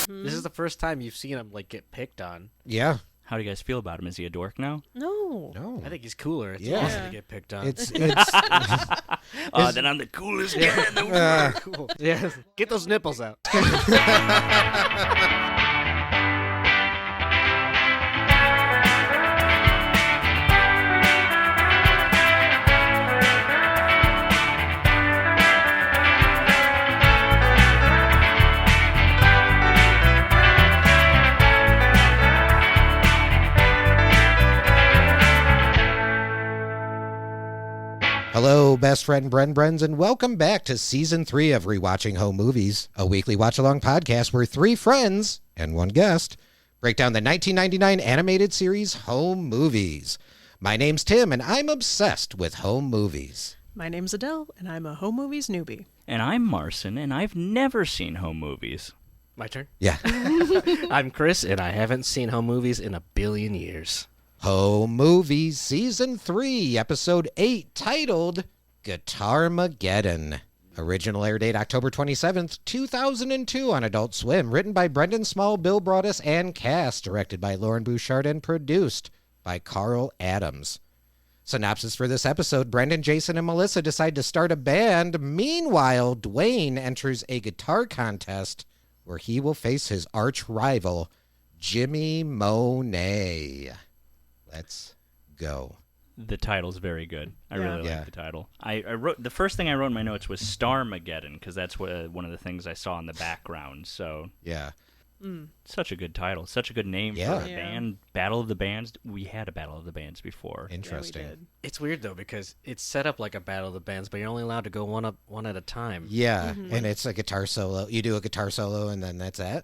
This is the first time you've seen him like get picked on. Yeah. How do you guys feel about him? Is he a dork now? No. I think he's cooler. It's Yeah. awesome to get picked on. It's Then I'm the coolest guy in the world. cool. Yeah, get those nipples out. Hello, best friend Brens, and welcome back to Season 3 of Rewatching Home Movies, a weekly watch-along podcast where three friends and one guest break down the 1999 animated series Home Movies. My name's Tim, and I'm obsessed with home movies. My name's Adele, and I'm a home movies newbie. And I'm Marcin, and I've never seen home movies. My turn. Yeah. I'm Chris, and I haven't seen home movies in a billion years. Home Movies Season 3, Episode 8, titled Guitarmegeddon. Original air date October 27th, 2002 on Adult Swim. Written by Brendan Small, Bill Broadus, and cast. Directed by Lauren Bouchard and produced by Carl Adams. Synopsis for this episode: Brendan, Jason, and Melissa decide to start a band. Meanwhile, Dwayne enters a guitar contest where he will face his arch rival, Jimmy Monet. Let's go. The title's very good. I really Yeah. like the title. I wrote the first thing I wrote in my notes was Starmageddon because that's one of the things I saw in the background. So Yeah. such a good title, such a good name Yeah. for a band. Battle of the Bands. We had a Battle of the Bands before. Interesting. Yeah, we did. It's weird though because it's set up like a battle of the bands, but you're only allowed to go one at a time. Yeah, and it's a guitar solo. You do a guitar solo, and then that's it.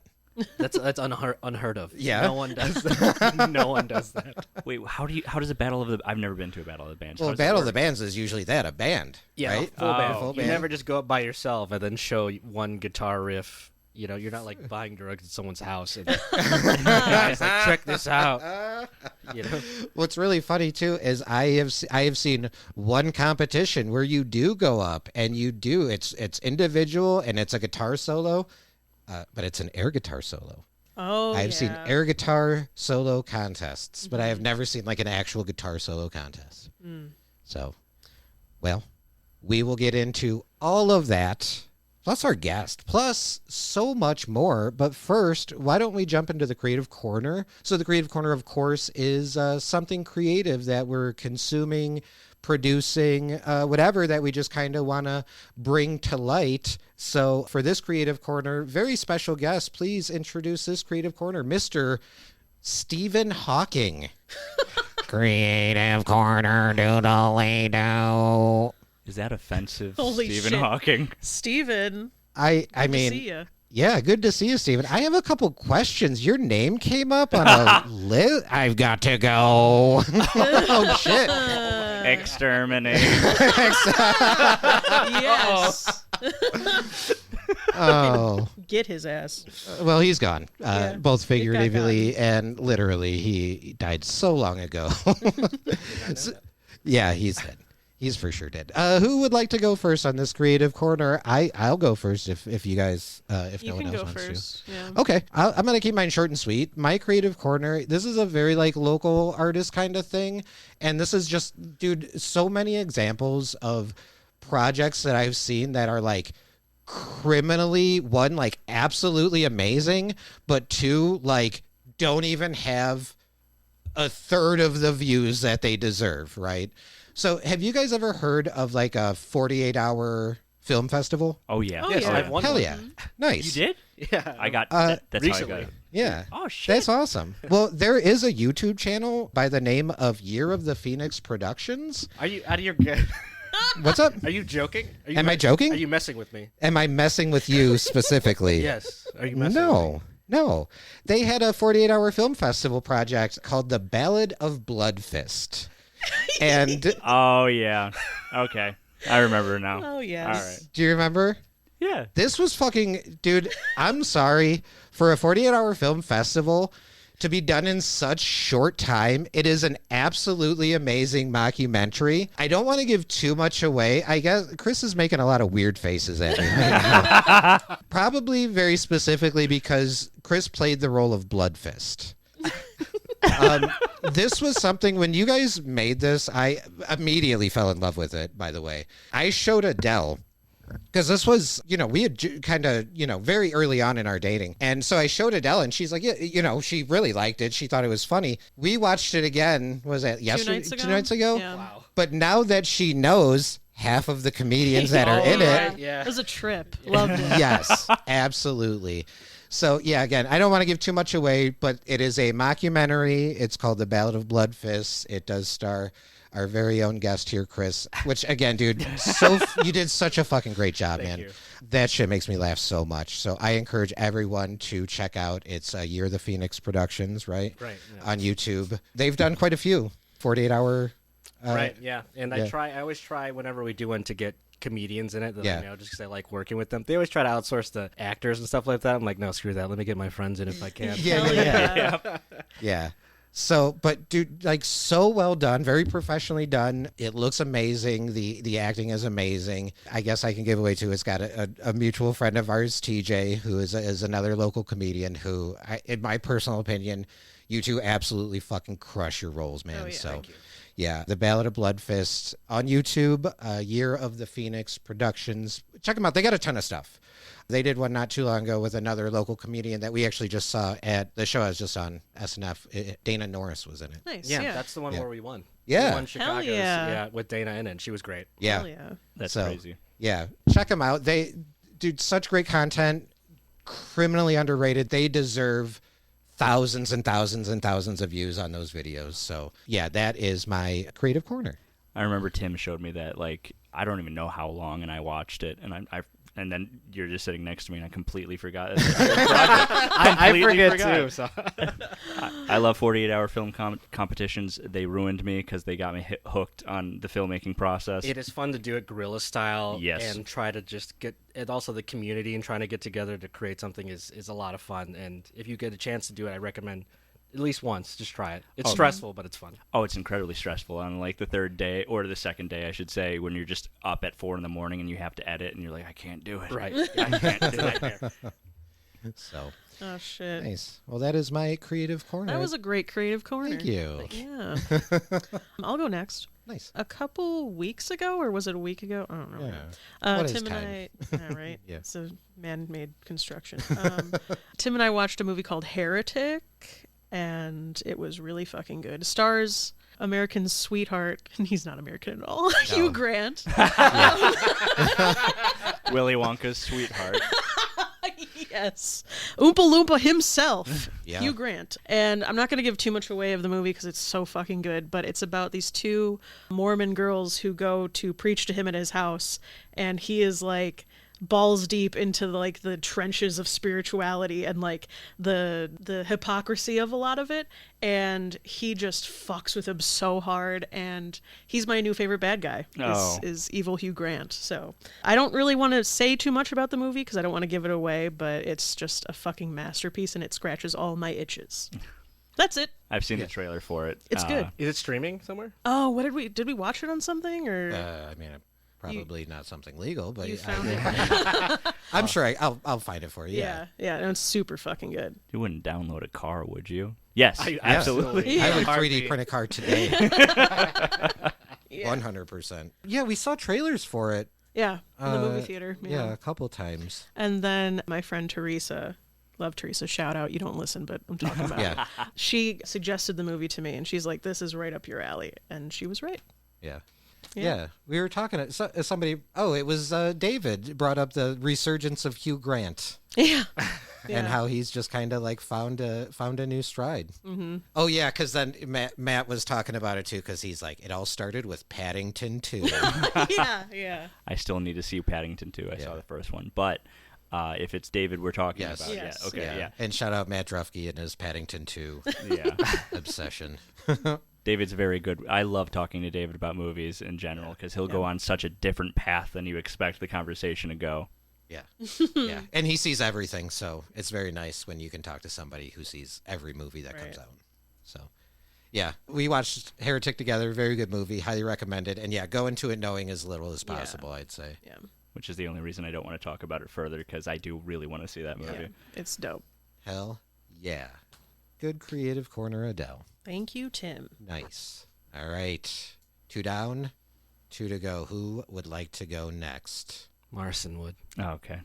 That's unheard of. Yeah. No one does that. No one does that. Wait, how does a Battle of the? I've never been to a Battle of the Bands. Well, How does that Battle of the work? Bands is usually a band. Yeah, right? full band. Full You band. never just go up by yourself and then show one guitar riff. You know, you're not like buying drugs at someone's house. And guys, like, check this out. You know, What's really funny too is I have seen one competition where you do go up and it's individual and it's a guitar solo, but it's an air guitar solo. Oh, I've yeah. seen air guitar solo contests, but I have never seen like an actual guitar solo contest. So, well, we will get into all of that, plus our guest, plus so much more. But first, why don't we jump into the Creative Corner? So the Creative Corner, of course, is something creative that we're consuming, producing, whatever that we just kind of want to bring to light. So for this Creative Corner, very special guest, please introduce this Creative Corner, Mr. Stephen Hawking. Creative Corner, doodly-doo. Is that offensive, Holy Stephen shit. Hawking? Steven, I good mean, to see ya. yeah, good to see you, Stephen. I have a couple questions. Your name came up on a list. I've got to go. Oh, shit. Exterminate. Yes. Oh. Get his ass. Well, he's gone, Yeah, both it got figuratively and literally. He died so long ago. Yeah, he's dead. He's for sure dead. Who would like to go first on this Creative Corner? I'll go first if you guys, if You no one can else go wants first. Yeah. to. Okay, I'm going to keep mine short and sweet. My Creative Corner, this is a very like local artist kind of thing. And this is just, dude, so many examples of projects that I've seen that are like criminally, one, like absolutely amazing, but two, like don't even have a third of the views that they deserve, right? So have you guys ever heard of like a 48-hour film festival? Oh yeah. Oh, yes, yeah. I've won Hell one. yeah. Nice. You did? Yeah, I got. Uh, That's how I recently. got it. Yeah. Oh shit. That's awesome. Well, there is a YouTube channel by the name of Year of the Phoenix Productions. Are you out of your? What's up? Are you joking? Are you Am I joking? Are you messing with me? Am I messing with you specifically? Yes. Are you messing with me? No. They had a 48-hour film festival project called The Ballad of Blood Fist. And Oh yeah. Okay. I remember now. Oh, yes. All right. do you remember? Yeah. This was fucking, dude, I'm sorry. For a 48-hour film festival, to be done in such short time. It is an absolutely amazing mockumentary. I don't want to give too much away. I guess Chris is making a lot of weird faces at me. Probably very specifically because Chris played the role of Bloodfist. This was something, when you guys made this, I immediately fell in love with it, by the way. I showed Adele, because this was, we had kind of, very early on in our dating. And so I showed Adele, and she's like, yeah, she really liked it. She thought it was funny. We watched it again, was that yesterday? 2 nights ago? Yeah. Wow. But now that she knows half of the comedians that are in it. Yeah. It was a trip. Loved it. Yes, absolutely. So, yeah, again, I don't want to give too much away, but it is a mockumentary. It's called The Ballad of Blood Fists. It does star our very own guest here, Chris, which, again, dude, you did such a fucking great job, Thank man. you. That shit makes me laugh so much. So I encourage everyone to check out. It's Year of the Phoenix Productions, right? Right. Yeah. On YouTube. They've done quite a few 48-hour. Right. Yeah. And yeah. I always try whenever we do one to get comedians in it that Yeah. I know, just because I like working with them. They always try to outsource the actors and stuff like that. I'm like, no, screw that. Let me get my friends in if I can. Yeah. Yeah. So, but dude, like, so well done, very professionally done. It looks amazing. The acting is amazing. I guess I can give away too. It's got a mutual friend of ours, TJ, who is another local comedian who, in my personal opinion, you two absolutely fucking crush your roles, man. Oh, yeah. So, Thank you. yeah, The Ballad of Blood Fists on YouTube, Year of the Phoenix Productions. Check them out. They got a ton of stuff. They did one not too long ago with another local comedian that we actually just saw at the show I was just on, SNF. Dana Norris was in it. Nice. Yeah, Yeah. that's the one Yeah. where we won. Yeah. We won Chicago's, yeah. with Dana in it. And she was great. Yeah. Hell yeah. That's So, crazy. Yeah, check them out. They do such great content, criminally underrated. They deserve thousands and thousands and thousands of views on those videos. So, yeah, that is my creative corner. I remember Tim showed me that, like, I don't even know how long, and I watched it, and and then you're just sitting next to me, and I completely forgot. I Completely forget too. So. I love 48-hour film competitions. They ruined me because they got me hooked on the filmmaking process. It is fun to do it guerrilla style. Yes. And try to just get, and also the community and trying to get together to create something is a lot of fun. And if you get a chance to do it, I recommend at least once. Just try it. It's stressful, but it's fun. Oh, it's incredibly stressful on, like, the third day, or the second day, I should say, when you're just up at 4 a.m. and you have to edit, and you're like, I can't do it. Right. I can't do it. So, Oh shit. nice. Well, that is my creative corner. That was a great creative corner. Thank you. Yeah. I'll go next. Nice. A couple weeks ago, or was it a week ago? I don't know. Yeah. What is Tim and time? I, yeah, right? Yeah. It's a man-made construction. Tim and I watched a movie called Heretic, and it was really fucking good. It stars American sweetheart, and he's not American at all, Hugh Grant. Willy Wonka's sweetheart. Yes. Oompa Loompa himself, Yeah. Hugh Grant. And I'm not going to give too much away of the movie because it's so fucking good, but it's about these two Mormon girls who go to preach to him at his house, and he is like balls deep into like the trenches of spirituality and like the hypocrisy of a lot of it, and he just fucks with him so hard, and he's my new favorite bad guy is evil Hugh Grant. So I don't really want to say too much about the movie because I don't want to give it away, but it's just a fucking masterpiece and it scratches all my itches. That's it. I've seen the trailer for it. It's good. Is it streaming somewhere? Oh, what did we watch it on something, or I mean, probably not something legal, but you found it? I'm sure I'll find it for you. Yeah, and it's super fucking good. You wouldn't download a car, would you? Yes, I- absolutely. I would Heartbeat. 3D print a car today. 100%. Yeah, we saw trailers for it. Yeah, in the movie theater. Yeah, a couple times. And then my friend Teresa, love Teresa, shout out. You don't listen, but I'm talking about Yeah. it. She suggested the movie to me, and she's like, "This is right up your alley," and she was right. Yeah. Yeah. Yeah, we were talking to somebody. Oh, it was David brought up the resurgence of Hugh Grant Yeah. and how he's just kind of like found a new stride. Mm-hmm. Oh yeah, because then Matt was talking about it too, because he's like, it all started with Paddington 2. yeah. I still need to see Paddington 2. I saw the first one, but if it's David we're talking Yes. about, Yes. yeah, okay, yeah. And shout out Matt Drufke and his Paddington 2 yeah. obsession. David's very good. I love talking to David about movies in general because he'll go on such a different path than you expect the conversation to go. Yeah. Yeah. And he sees everything, so it's very nice when you can talk to somebody who sees every movie that comes out. So, yeah, we watched Heretic together. Very good movie. Highly recommended. And yeah, go into it knowing as little as possible, I'd say. Yeah. Which is the only reason I don't want to talk about it further, because I do really want to see that movie. Yeah. It's dope. Hell yeah. Good creative corner, Adele. Thank you, Tim. Nice. All right. 2 down, 2 to go. Who would like to go next? Marcin would. Oh, okay.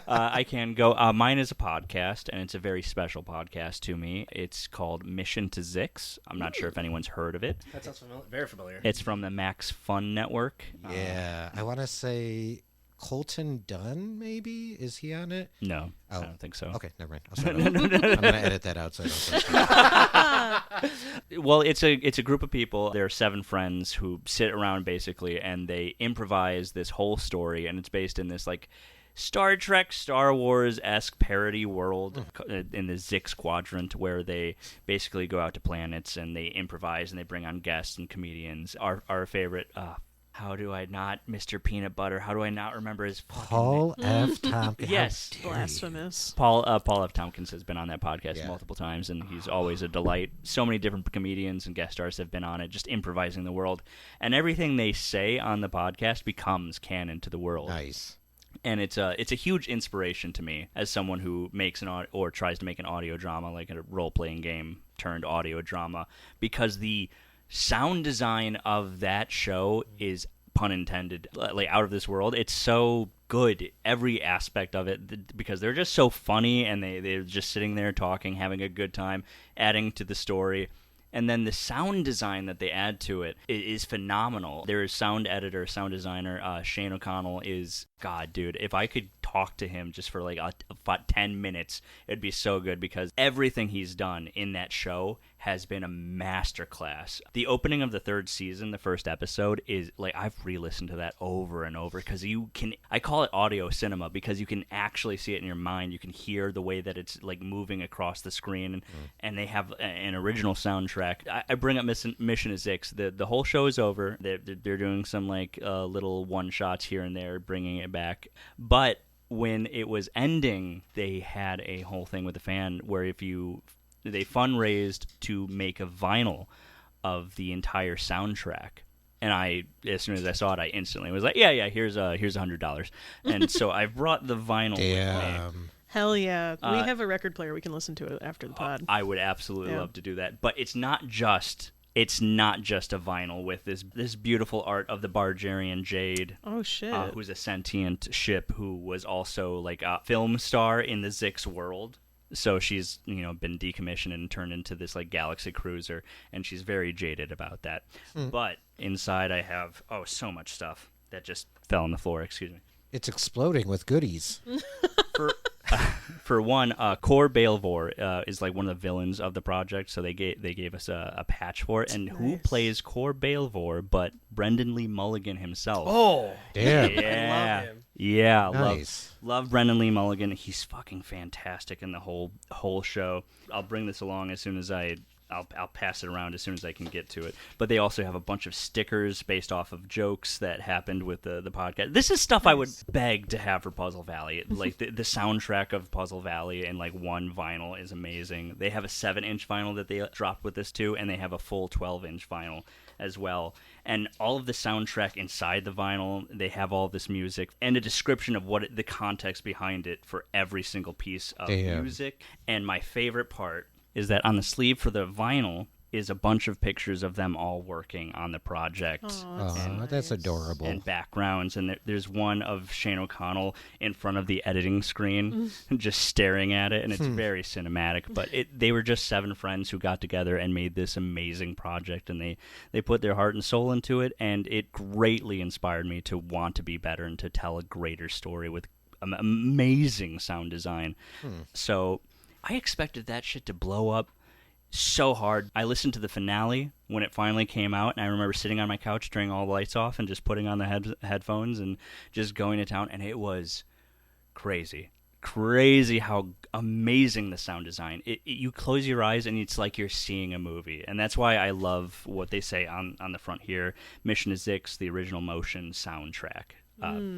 I can go. Mine is a podcast, and it's a very special podcast to me. It's called Mission to Zix. I'm not sure if anyone's heard of it. That sounds familiar. Very familiar. It's from the Max Fun Network. Yeah. I want to say Colton Dunn, maybe? Is he on it? No, Oh. I don't think so. Okay, never mind. I'll start over. I'm going to edit that out so I don't say that. Well, it's a group of people. There are 7 friends who sit around basically, and they improvise this whole story, and it's based in this like Star Trek, Star Wars-esque parody world in the Zix quadrant, where they basically go out to planets and they improvise and they bring on guests and comedians. Our favorite. How do I not, Mr. Peanut Butter? How do I not remember his fucking Paul name? F. Tompkins. Yes. Blasphemous. Paul F. Tompkins has been on that podcast Yeah. multiple times, and he's always a delight. So many different comedians and guest stars have been on it, just improvising the world. And everything they say on the podcast becomes canon to the world. Nice. And it's a huge inspiration to me as someone who makes or tries to make an audio drama, like a role-playing game turned audio drama, because the sound design of that show is, pun intended, like out of this world. It's so good, every aspect of it, because they're just so funny, and they're just sitting there talking, having a good time, adding to the story. And then the sound design that they add to it is phenomenal. Their sound editor, sound designer, Shane O'Connell is, God, dude, if I could talk to him just for like 10 minutes, it'd be so good, because everything he's done in that show has been a masterclass. The opening of the 3rd season, the first episode, is like, I've re-listened to that over and over, because I call it audio cinema, because you can actually see it in your mind. You can hear the way that it's like moving across the screen, and they have an original soundtrack. I bring up Mission to Zix. The whole show is over. They're doing some like little one-shots here and there, bringing it back. But when it was ending, they had a whole thing with the fan where they fundraised to make a vinyl of the entire soundtrack. And as soon as I saw it, I instantly was like, yeah, here's $100. And so I brought the vinyl with me. Damn. Hell yeah. We have a record player. We can listen to it after the pod. I would absolutely love to do that. But it's not just a vinyl with this beautiful art of the Bargerian Jade. Oh, shit. Who's a sentient ship who was also like a film star in the Zix world. So she's, been decommissioned and turned into this like galaxy cruiser, and she's very jaded about that. But inside I have so much stuff that just fell on the floor. Excuse me. It's exploding with goodies. For one, Cor Baelvor is like one of the villains of the project, so they gave us a patch for it. And who plays Cor Baelvor but Brendan Lee Mulligan himself? Oh, Damn. Yeah, I love him. yeah, Nice. love Brendan Lee Mulligan. He's fucking fantastic in the whole show. I'll bring this along as soon as I'll pass it around as soon as I can get to it. But they also have a bunch of stickers based off of jokes that happened with the podcast. This is stuff I would beg to have for Puzzle Valley. Like the soundtrack of Puzzle Valley and like one vinyl is amazing. They have a 7-inch vinyl that they dropped with this too, and they have a full 12-inch vinyl as well. And all of the soundtrack inside the vinyl, they have all this music and a description of the context behind it for every single piece of music. And my favorite part is that on the sleeve for the vinyl is a bunch of pictures of them all working on the project. Oh, that's adorable. And backgrounds. And there's one of Shane O'Connell in front of the editing screen, just staring at it. And it's very cinematic. But they were just 7 friends who got together and made this amazing project. And they put their heart and soul into it. And it greatly inspired me to want to be better and to tell a greater story with amazing sound design. So I expected that shit to blow up so hard. I listened to the finale when it finally came out, and I remember sitting on my couch, turning all the lights off, and just putting on the headphones and just going to town, and it was crazy. Crazy how amazing the sound design. You close your eyes, and it's like you're seeing a movie, and that's why I love what they say on the front here, Mission to Zix, the original motion soundtrack.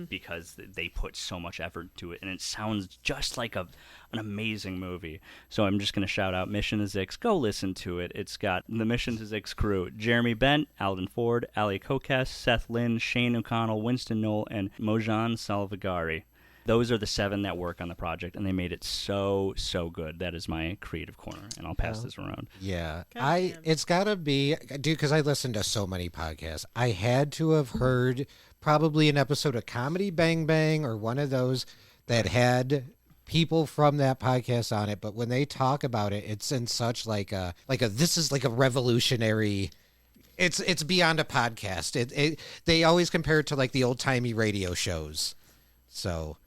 because they put so much effort to it, and it sounds just like an amazing movie. So I'm just going to shout out Mission to Zix. Go listen to it. It's got the Mission to Zix crew: Jeremy Bent, Alden Ford, Ali Kokes, Seth Lynn, Shane O'Connell, Winston Knoll, and Mojan Salvagari. Those are the 7 that work on the project, and they made it so good. That is my creative corner, and I'll pass this around. Yeah, God it's gotta be, dude, because I listened to so many podcasts. I had to have heard probably an episode of Comedy Bang Bang or one of those that had people from that podcast on it. But when they talk about it, it's in such like a this is like a revolutionary. It's beyond a podcast. They always compare it to like the old timey radio shows. So.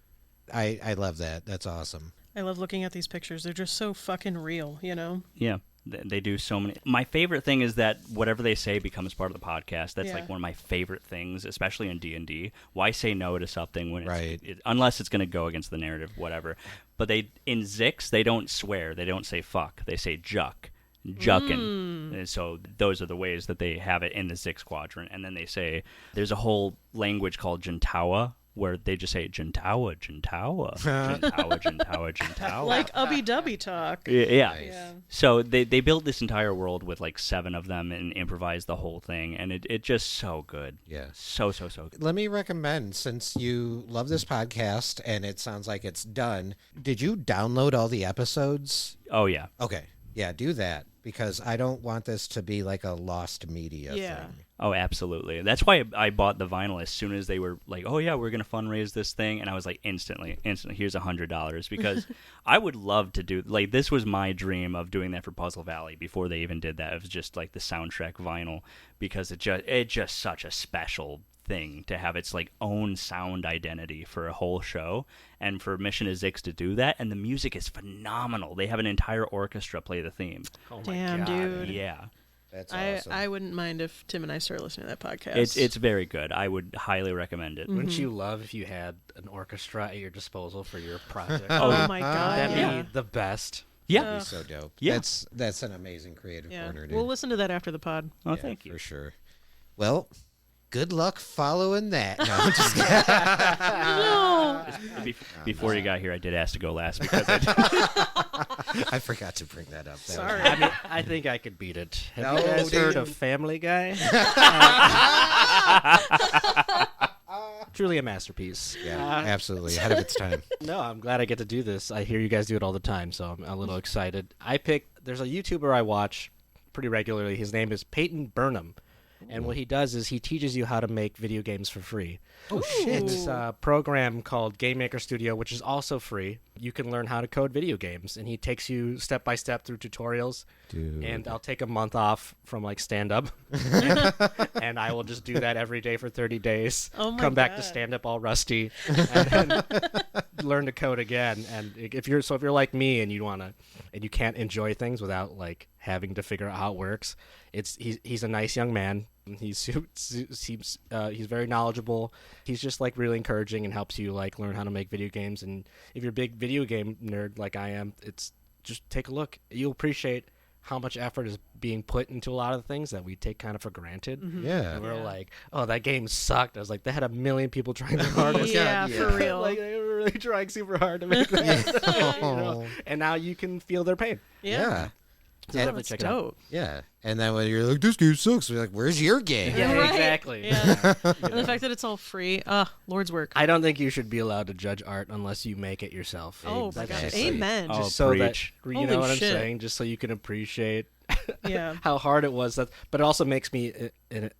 I love that. That's awesome. I love looking at these pictures. They're just so fucking real, you know? Yeah, they do so many. My favorite thing is that whatever they say becomes part of the podcast. That's like one of my favorite things, especially in D&D. Why say no to something when it's, unless it's going to go against the narrative, whatever. But in Zix, they don't swear. They don't say fuck. They say juck. Juckin'. And so those are the ways that they have it in the Zix quadrant. And then they say there's a whole language called Jintawa, where they just say Jintawa, Jintawa, Jintawa, Jintawa, Jintawa. Like ubby-dubby talk. Yeah. Nice. Yeah. So they built this entire world with like 7 of them and improvised the whole thing, and it just so good. Yeah. So good. Let me recommend, since you love this podcast and it sounds like it's done, did you download all the episodes? Oh, yeah. Okay. Yeah, do that, because I don't want this to be like a lost media thing. Oh, absolutely. That's why I bought the vinyl as soon as they were like, oh, yeah, we're going to fundraise this thing. And I was like, instantly, here's $100. Because I would love to do, like, this was my dream of doing that for Puzzle Valley before they even did that. It was just like the soundtrack vinyl, because it's just such a special thing to have its like own sound identity for a whole show, and for Mission to Zix to do that. And the music is phenomenal. They have an entire orchestra play the theme. Oh my Damn, God. dude. Yeah. That's awesome. I wouldn't mind if Tim and I started listening to that podcast. It's very good. I would highly recommend it. Wouldn't you love if you had an orchestra at your disposal for your project? Oh my God. That'd Yeah. be the best. Yeah. That'd be so dope. Yeah. That's an amazing creative Yeah. corner, dude. We'll listen to that after the pod. Oh, Yeah, thank you. for sure. Well, good luck following that. No, I'm just kidding. Before you got here, I did ask to go last because I forgot to bring that up. That was- Sorry. I mean, I think I could beat it. Have No, you guys heard dude. of Family Guy? Truly a masterpiece. Yeah, absolutely. Ahead of its time. No, I'm glad I get to do this. I hear you guys do it all the time, so I'm a little excited. There's a YouTuber I watch pretty regularly. His name is Peyton Burnham. And what he does is he teaches you how to make video games for free. Oh, shit. This program called Game Maker Studio, which is also free. You can learn how to code video games, and he takes you step by step through tutorials. Dude. And I'll take a month off from like stand up, and I will just do that every day for 30 days. Oh my Come back to God. stand up all rusty, and then learn to code again. And if you're like me and you can't enjoy things without like having to figure out how it works, he's a nice young man. He's very knowledgeable. He's just like really encouraging and helps you like learn how to make video games. And if you're a big video game nerd like I am, it's just take a look. You'll appreciate how much effort is being put into a lot of the things that we take kind of for granted. Yeah. And we're like, oh, that game sucked. I was like, they had a million people trying their hardest. Yeah, for real. Like they were really trying super hard to make that. You know? And now you can feel their pain. Yeah. So definitely That's check it out. dope. Yeah. And then when you're like, this game sucks, we're like, where's your game? Yeah, Right. exactly. Yeah. You And know. the fact that it's all free, Lord's work. I don't think you should be allowed to judge art unless you make it yourself. Oh my That's gosh. just- Amen. Oh, Just so that preach. you Holy know what I'm shit. saying, just so you can appreciate Yeah. how hard it was. But it also makes me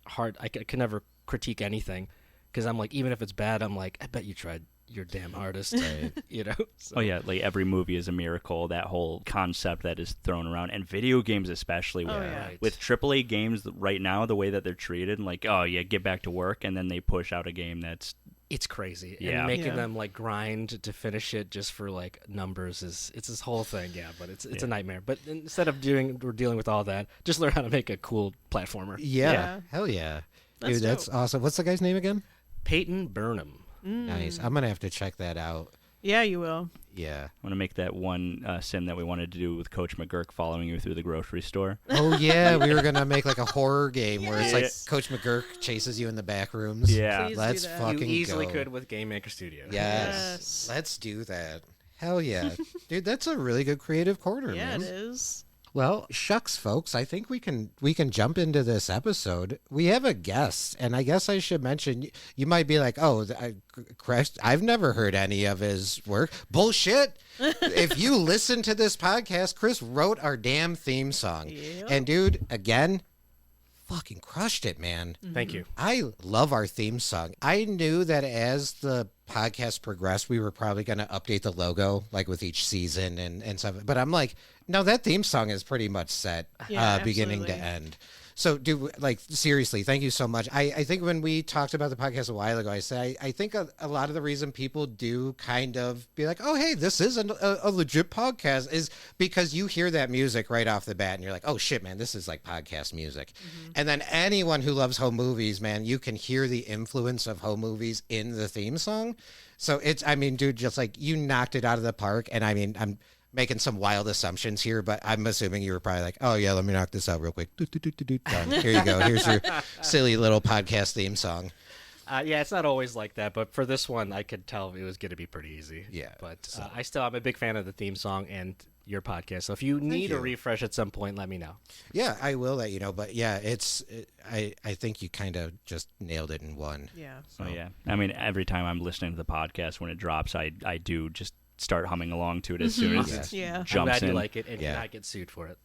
hard. I can never critique anything because I'm like, even if it's bad, I'm like, I bet you tried your damn hardest. Right. You know? So, Oh yeah, like every movie is a miracle. That whole concept that is thrown around, and video games especially. With, Oh, yeah. Right. with AAA games right now, the way that they're treated, and like, oh yeah, get back to work, and then they push out a game that's It's crazy. Yeah. And making Yeah. them like grind to finish it just for like numbers it's this whole thing. Yeah, but it's a nightmare. But instead of dealing with all that, just learn how to make a cool platformer. Yeah. Yeah. Hell yeah. That's Dude, that's dope. awesome. What's the guy's name again? Peyton Burnham. Nice. I'm going to have to check that out. Yeah, you will. Yeah. I want to make that one sim that we wanted to do with Coach McGurk following you through the grocery store. Oh, yeah. We were going to make like a horror game where it's like Yes. Coach McGurk chases you in the back rooms. Yeah. Please do Let's that. fucking You easily go. could with Game Maker Studio. Yes. Let's do that. Hell yeah. Dude, that's a really good creative corner, Yeah, man. it is. Well, shucks, folks. I think we can jump into this episode. We have a guest, and I guess I should mention. You might be like, "Oh, Chris, I've never heard any of his work." Bullshit. If you listen to this podcast, Chris wrote our damn theme song, Yep. and dude, again, fucking crushed it, man. Thank you. I love our theme song. I knew that as the podcast progressed, we were probably going to update the logo, like with each season and stuff. But I'm like, no, that theme song is pretty much set, Yeah, beginning to absolutely. end. So, dude, like, seriously, thank you so much. I think when we talked about the podcast a while ago, I said I think a lot of the reason people do kind of be like, oh, hey, this is a legit podcast is because you hear that music right off the bat and you're like, oh, shit, man, this is like podcast music. And then anyone who loves home movies, man, you can hear the influence of home movies in the theme song. So it's, I mean, dude, just like you knocked it out of the park. And I mean, I'm making some wild assumptions here, but I'm assuming you were probably like, oh yeah, let me knock this out real quick. Done. Here you go. Here's your silly little podcast theme song. Yeah, it's not always like that, but for this one, I could tell it was going to be pretty easy. Yeah, But I'm a big fan of the theme song and your podcast. So if you need you. a refresh at some point, let me know. Yeah, I will let you know. But yeah, I think you kind of just nailed it in one. Yeah. Oh yeah. I mean, every time I'm listening to the podcast when it drops, I do just start humming along to it as soon as it Yeah. I'm jumps glad in. you like it and Yeah. you not get sued for it.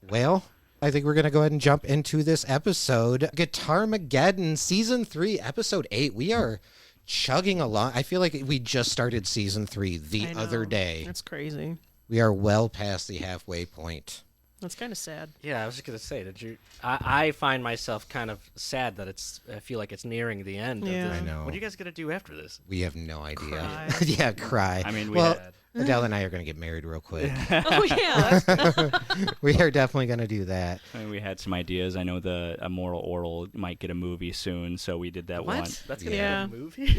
Well, I think we're going to go ahead and jump into this episode. Guitarmegeddon Season 3, Episode 8. We are chugging along. I feel like we just started Season 3 the I other know. day. That's crazy. We are well past the halfway point. That's kind of sad. Yeah, I was just gonna say that I find myself kind of sad that I feel like it's nearing the end. Yeah. Of this. I know. What are you guys gonna do after this? We have no idea. Cry. Yeah, cry. I mean, well, Adele and I are going to get married real quick. Oh yeah. We are definitely going to do that. I mean, we had some ideas. I know the Immoral Oral might get a movie soon, so we did that one. That's gonna Yeah. be a movie. Yeah.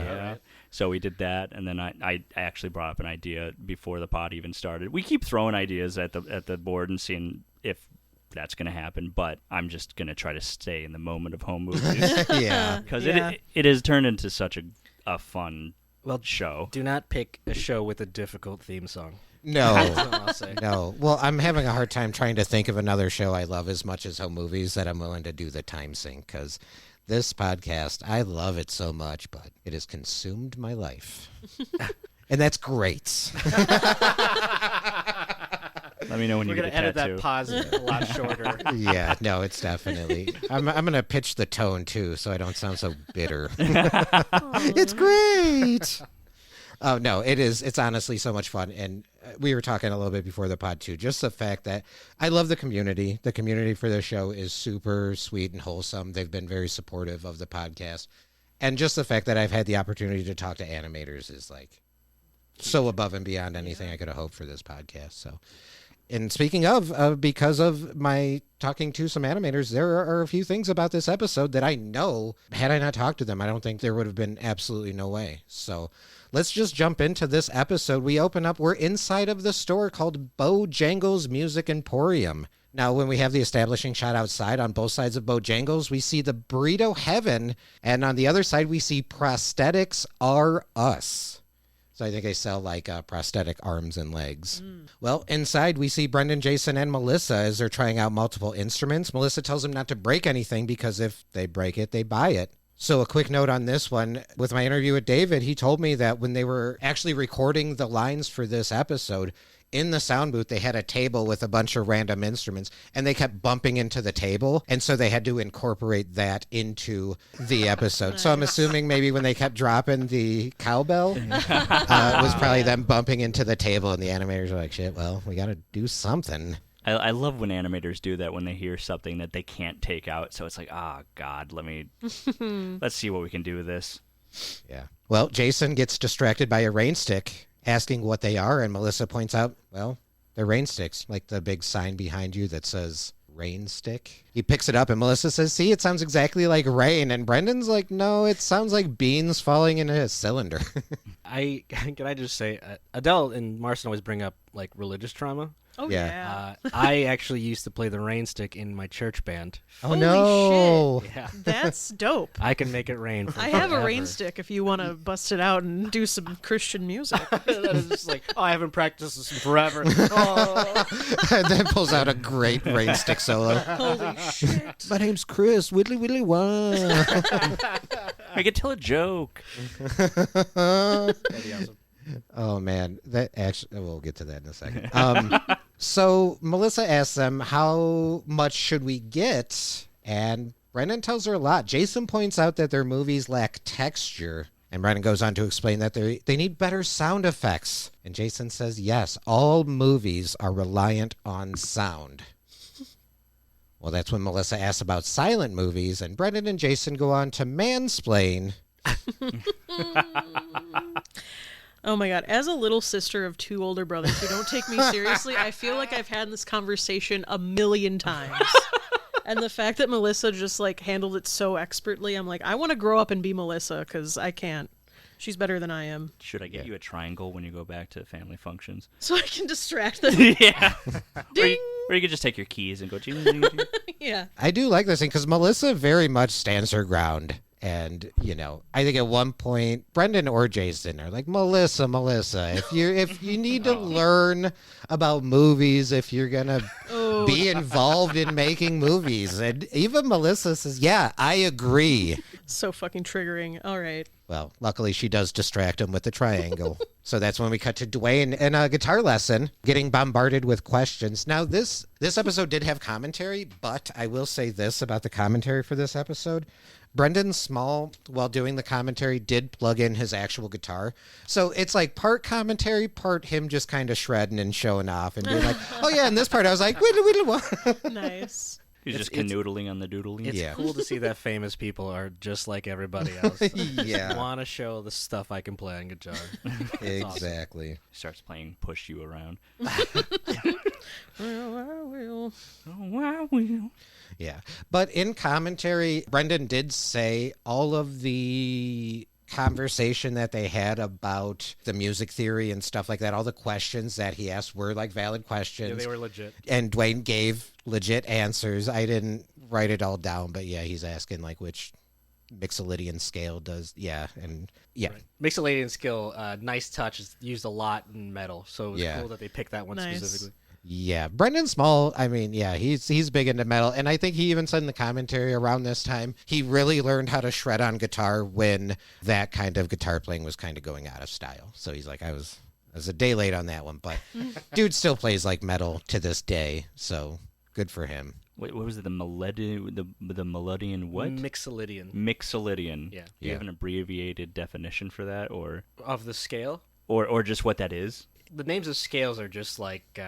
Yeah. So we did that, and then I actually brought up an idea before the pod even started. We keep throwing ideas at the board and seeing if that's going to happen, but I'm just going to try to stay in the moment of home movies Yeah. because Yeah. it has turned into such a fun Well, show. do not pick a show with a difficult theme song. No. That's all I'll say. No. Well, I'm having a hard time trying to think of another show I love as much as home movies that I'm willing to do the time sync because this podcast, I love it so much, but it has consumed my life. And that's great. Let me know when We're you gonna get a edit tattoo. that pause a lot shorter. Yeah, no, it's definitely. I'm going to pitch the tone too so I don't sound so bitter. It's great. Oh no, it is. It's honestly so much fun, and we were talking a little bit before the pod too. Just the fact that I love the community. The community for this show is super sweet and wholesome. They've been very supportive of the podcast, and just the fact that I've had the opportunity to talk to animators is like so above and beyond anything I could have hoped for this podcast. So, and speaking of, because of my talking to some animators, there are a few things about this episode that I know had I not talked to them, I don't think there would have been absolutely no way. So let's just jump into this episode. We open up, we're inside of the store called Bojangles Music Emporium. Now, when we have the establishing shot outside on both sides of Bojangles, we see the Burrito Heaven, and on the other side, we see Prosthetics Are Us. So I think they sell like prosthetic arms and legs. Well, inside we see Brendan, Jason, and Melissa as they're trying out multiple instruments. Melissa tells them not to break anything because if they break it, they buy it. So a quick note on this one. With my interview with David, he told me that when they were actually recording the lines for this episode, in the sound booth, they had a table with a bunch of random instruments, and they kept bumping into the table, and so they had to incorporate that into the episode. So I'm assuming maybe when they kept dropping the cowbell, it was probably them bumping into the table, and the animators were like, shit, well, we got to do something. I love when animators do that when they hear something that they can't take out. So it's like, God, let's see what we can do with this. Yeah. Well, Jason gets distracted by a rain stick, asking what they are, and Melissa points out, well, they're rain sticks, like the big sign behind you that says rain stick. He picks it up and Melissa says, see, it sounds exactly like rain. And Brendan's like, no, it sounds like beans falling in a cylinder. Can I just say, Adele and Marston always bring up like religious trauma. Oh, Yeah. yeah. I actually used to play the rain stick in my church band. Oh, Holy no. Yeah, That's dope. I can make it rain. I have a forever. rain stick if you want to bust it out and do some Christian music. That is just like, oh, I haven't practiced this in forever. Oh. And then pulls out a great rain stick solo. Holy shit. My name's Chris. Widdly widdly wah. I could tell a joke. That'd be awesome. Oh, man. That actually, we'll get to that in a second. So Melissa asks them, how much should we get? And Brendan tells her a lot. Jason points out that their movies lack texture. And Brendan goes on to explain that they need better sound effects. And Jason says, yes, all movies are reliant on sound. Well, that's when Melissa asks about silent movies. And Brendan and Jason go on to mansplain. Oh my god, as a little sister of two older brothers who don't take me seriously, I feel like I've had this conversation a million times. And the fact that Melissa just like handled it so expertly, I'm like, I want to grow up and be Melissa because I can't. She's better than I am. Should I get you a triangle when you go back to family functions? So I can distract them. Yeah. Ding! Or you could just take your keys and go ding, ding, ding. Yeah. I do like this thing because Melissa very much stands her ground. And, you know, I think at one point, Brendan or Jason are like, Melissa, if you need to learn about movies, if you're going to be involved in making movies. And even Melissa says, yeah, I agree. So fucking triggering. All right. Well, luckily she does distract him with the triangle. So that's when we cut to Dwayne in a guitar lesson, getting bombarded with questions. Now, this episode did have commentary, but I will say this about the commentary for this episode. Brendan Small, while doing the commentary, did plug in his actual guitar. So it's like part commentary, part him just kind of shredding and showing off and being like, oh yeah, in this part I was like, whittle, whittle, wah. Nice. He's just canoodling on the doodling. It's Yeah. cool to see that famous people are just like everybody else. Yeah. Want to show the stuff I can play on guitar. It's awesome. Exactly. Starts playing Push You Around. Well, I will. Oh, I will. Yeah. But in commentary, Brendan did say all of the conversation that they had about the music theory and stuff like that, all the questions that he asked were like valid questions. Yeah, they were legit. And Dwayne gave legit answers. I didn't write it all down, but yeah, he's asking like which Mixolydian scale does. Yeah. And yeah. Right. Mixolydian skill, nice touch, is used a lot in metal. So it was Yeah. cool that they picked that one Nice. specifically. Yeah, Brendan Small, I mean, yeah, he's big into metal, and I think he even said in the commentary around this time, he really learned how to shred on guitar when that kind of guitar playing was kind of going out of style. So he's like, I was a day late on that one, but dude still plays like metal to this day, so good for him. Wait, what was it? The Melodian what? Mixolydian. Mixolydian. Yeah. Do you have an abbreviated definition for that, or Of the scale? just what that is? The names of scales are just like,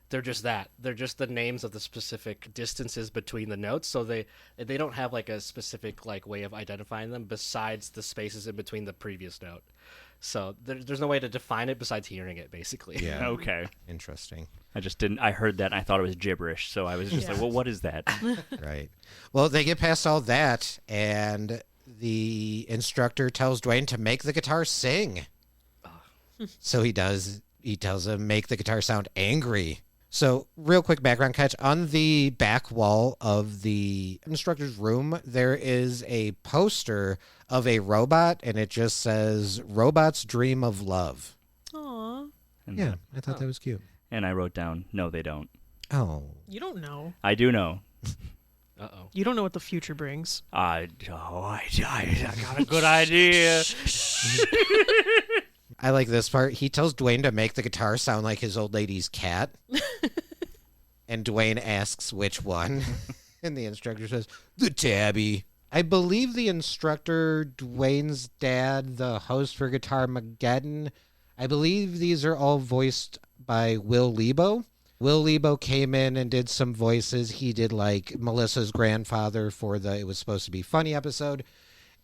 they're just that. They're just the names of the specific distances between the notes. So they don't have like a specific like way of identifying them besides the spaces in between the previous note. So there's no way to define it besides hearing it, basically. Yeah. Okay. Interesting. I just didn't. I heard that and I thought it was gibberish, so I was just like, well, what is that? Right. Well, they get past all that, and the instructor tells Dwayne to make the guitar sing. So he does. He tells him, make the guitar sound angry. So, real quick background catch. On the back wall of the instructor's room, there is a poster of a robot, and it just says, Robots Dream of Love. Aw. And, Yeah, I thought that was cute. And I wrote down, no, they don't. Oh. You don't know. I do know. Uh-oh. You don't know what the future brings. I got a good idea. I like this part. He tells Dwayne to make the guitar sound like his old lady's cat. And Dwayne asks which one. And the instructor says, the tabby. I believe the instructor, Dwayne's dad, the host for Guitarmegeddon, I believe these are all voiced by Will Lebo. Will Lebo came in and did some voices. He did like Melissa's grandfather for the It Was Supposed to Be Funny episode.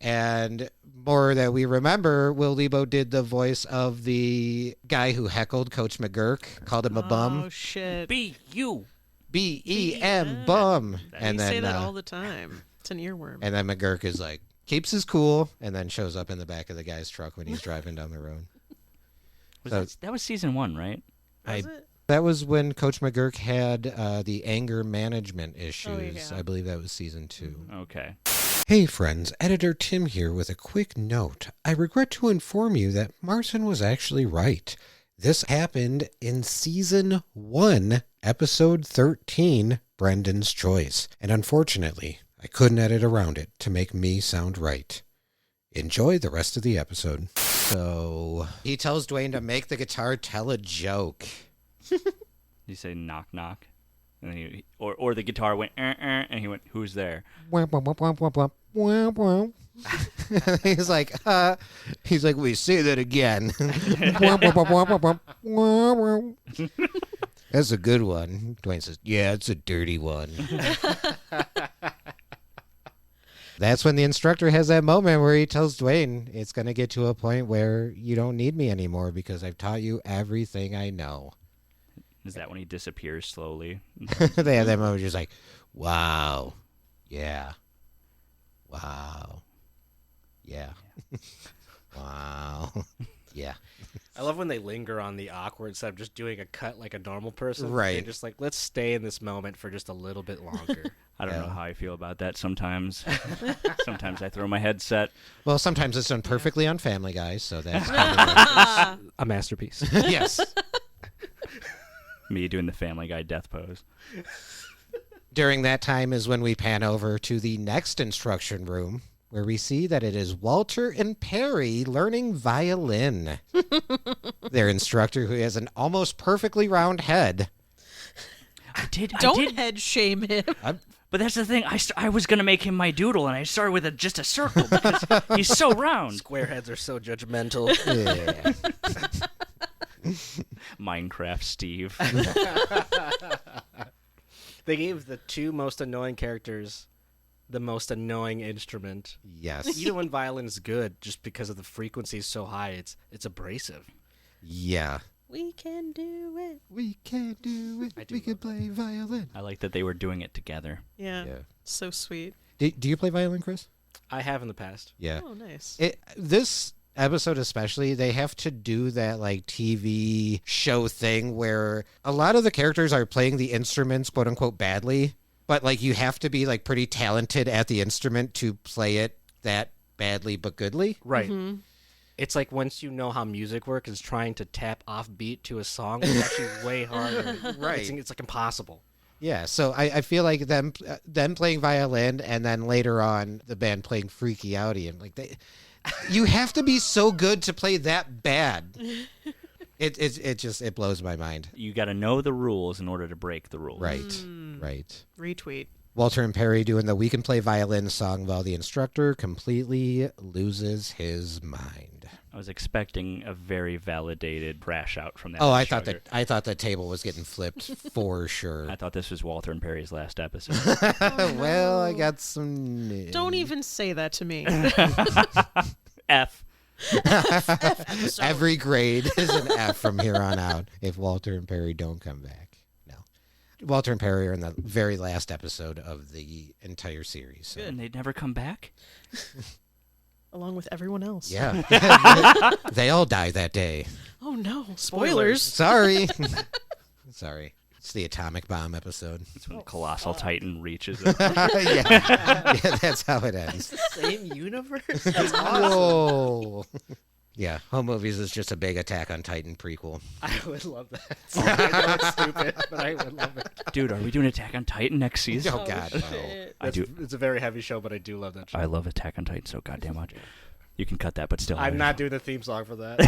And more that we remember, Will Lebo did the voice of the guy who heckled Coach McGurk, called him a bum. Oh, shit. B-U. B-E-M, bum. And You say then that all the time. It's an earworm. and then McGurk is like, keeps his cool, and then shows up in the back of the guy's truck when he's driving down the road. That was season 1, right? Was it? That was when Coach McGurk had the anger management issues. yeah. I believe that was season 2. Okay. Hey friends, Editor Tim here with a quick note. I regret to inform you that Marcin was actually right. This happened in season 1, episode 13, Brendan's Choice. And unfortunately, I couldn't edit around it to make me sound right. Enjoy the rest of the episode. So, he tells Dwayne to make the guitar tell a joke. You say knock knock, and then or the guitar went and he went, who's there? Womp, womp, womp, womp, womp, womp, womp, womp. he's like, we say that again. Womp, womp, womp, womp, womp, womp, womp. That's a good one. Dwayne says, yeah, it's a dirty one. That's when the instructor has that moment where he tells Dwayne, it's going to get to a point where you don't need me anymore because I've taught you everything I know. Is that when he disappears slowly? They have that moment just like, wow, yeah, wow, yeah, wow, yeah. I love when they linger on the awkward instead of just doing a cut like a normal person. Right. They're just like, let's stay in this moment for just a little bit longer. I don't know how I feel about that sometimes. Sometimes I throw my headset. Well, sometimes it's done perfectly on Family Guy, so that's kind of A masterpiece. yes. Me doing the Family Guy death pose. During that time is when we pan over to the next instruction room, where we see that it is Walter and Perry learning violin. Their instructor, who has an almost perfectly round head. Don't head shame him. But that's the thing. I was going to make him my doodle, and I started with just a circle because he's so round. Square heads are so judgmental. Yeah. Minecraft Steve. They gave the two most annoying characters the most annoying instrument. Yes. Even when violin's good, just because of the frequency is so high, it's abrasive. Yeah. We can do it. We can do it. We can play violin. I like that they were doing it together. Yeah. Yeah. So sweet. Do you play violin, Chris? I have in the past. Yeah. Oh, nice. This episode especially, they have to do that like TV show thing where a lot of the characters are playing the instruments quote unquote badly, but like you have to be like pretty talented at the instrument to play it that badly but goodly. Right. Mm-hmm. It's like once you know how music works, is trying to tap off beat to a song is actually way harder. Right. It's like impossible. Yeah, so I feel like them playing violin and then later on the band playing Freaky Outy, and like you have to be so good to play that bad. It blows my mind. You got to know the rules in order to break the rules. Right, right. Retweet. Walter and Perry doing the "We Can Play Violin" song while the instructor completely loses his mind. I was expecting a very validated crash out from that. Oh, I thought that table was getting flipped for sure. I thought this was Walter and Perry's last episode. Well, I got some news. Don't even say that to me. F. Every grade is an F from here on out if Walter and Perry don't come back. No. Walter and Perry are in the very last episode of the entire series. So. And they'd never come back? Along with everyone else. Yeah. They all die that day. Oh, no. Spoilers. Sorry. Sorry. It's the atomic bomb episode. It's when the colossal titan reaches it. Yeah, that's how it ends. The same universe? That's awesome. Whoa. Yeah, Home Movies is just a big Attack on Titan prequel. I would love that. I know it's stupid, but I would love it. Dude, are we doing Attack on Titan next season? Oh, God, no. Shit. It's a very heavy show, but I do love that show. I love Attack on Titan so goddamn much. You can cut that, but still. I'm not doing the theme song for that.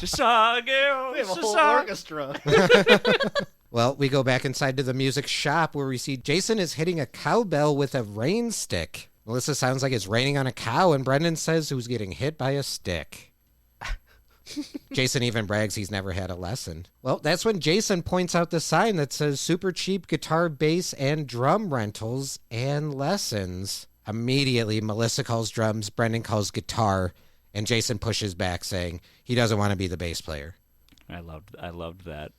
We We have a whole orchestra. Well, we go back inside to the music shop where we see Jason is hitting a cowbell with a rain stick. Melissa sounds like it's raining on a cow, and Brendan says who's getting hit by a stick. Jason even brags he's never had a lesson. Well, that's when Jason points out the sign that says super cheap guitar, bass, and drum rentals and lessons. Immediately, Melissa calls drums, Brendan calls guitar, and Jason pushes back saying he doesn't want to be the bass player. I loved that.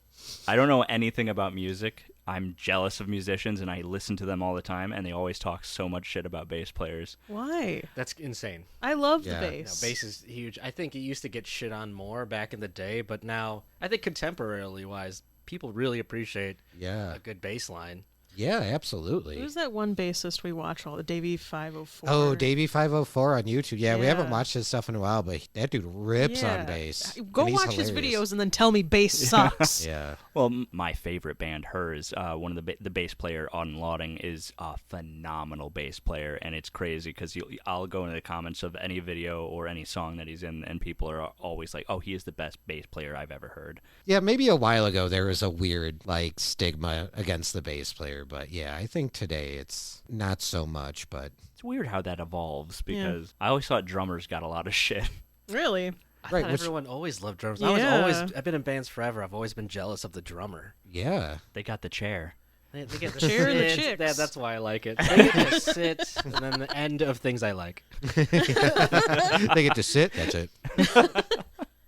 I don't know anything about music I'm jealous of musicians, and I listen to them all the time, and they always talk so much shit about bass players. Why? That's insane. I love Yeah. the No, bass. bass is huge. I think it used to get shit on more back in the day, but now I think contemporarily wise, people really appreciate Yeah. a good bass line. Yeah, absolutely. Who's that one bassist we watch all the Davey 504? Oh, Davey 504 on YouTube. Yeah, we haven't Yeah. watched his stuff in a while, but that dude rips on bass. Go and he's watch his hilarious. videos and then tell me bass sucks. Yeah. Well, my favorite band, Hers, one of the bass player on Lauding is a phenomenal bass player, and it's crazy because I'll go into the comments of any video or any song that he's in, and people are always like, "Oh, he is the best bass player I've ever heard." Yeah, maybe a while ago there was a weird like stigma against the bass player, but yeah, I think today it's not so much, but It's weird how that evolves because I always thought drummers got a lot of shit. Really? I Right, thought which- everyone always loved drums. Yeah. I've been in bands forever. I've always been jealous of the drummer. yeah. They got the chair. They get the Chair and the sit. chicks. Yeah, that's why I like it. They get to sit, and then the end of things I like. They get to sit, that's it.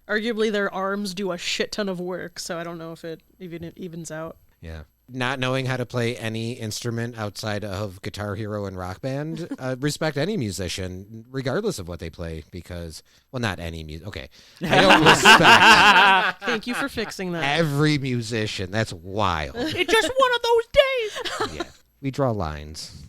Arguably, their arms do a shit ton of work, so I don't know if it even evens out. Yeah. Not knowing how to play any instrument outside of Guitar Hero and Rock Band, respect any musician, regardless of what they play, because, well, not any music. Okay. I don't respect Thank you for fixing that. every musician. That's wild. It's just one of those days. Yeah. We draw lines.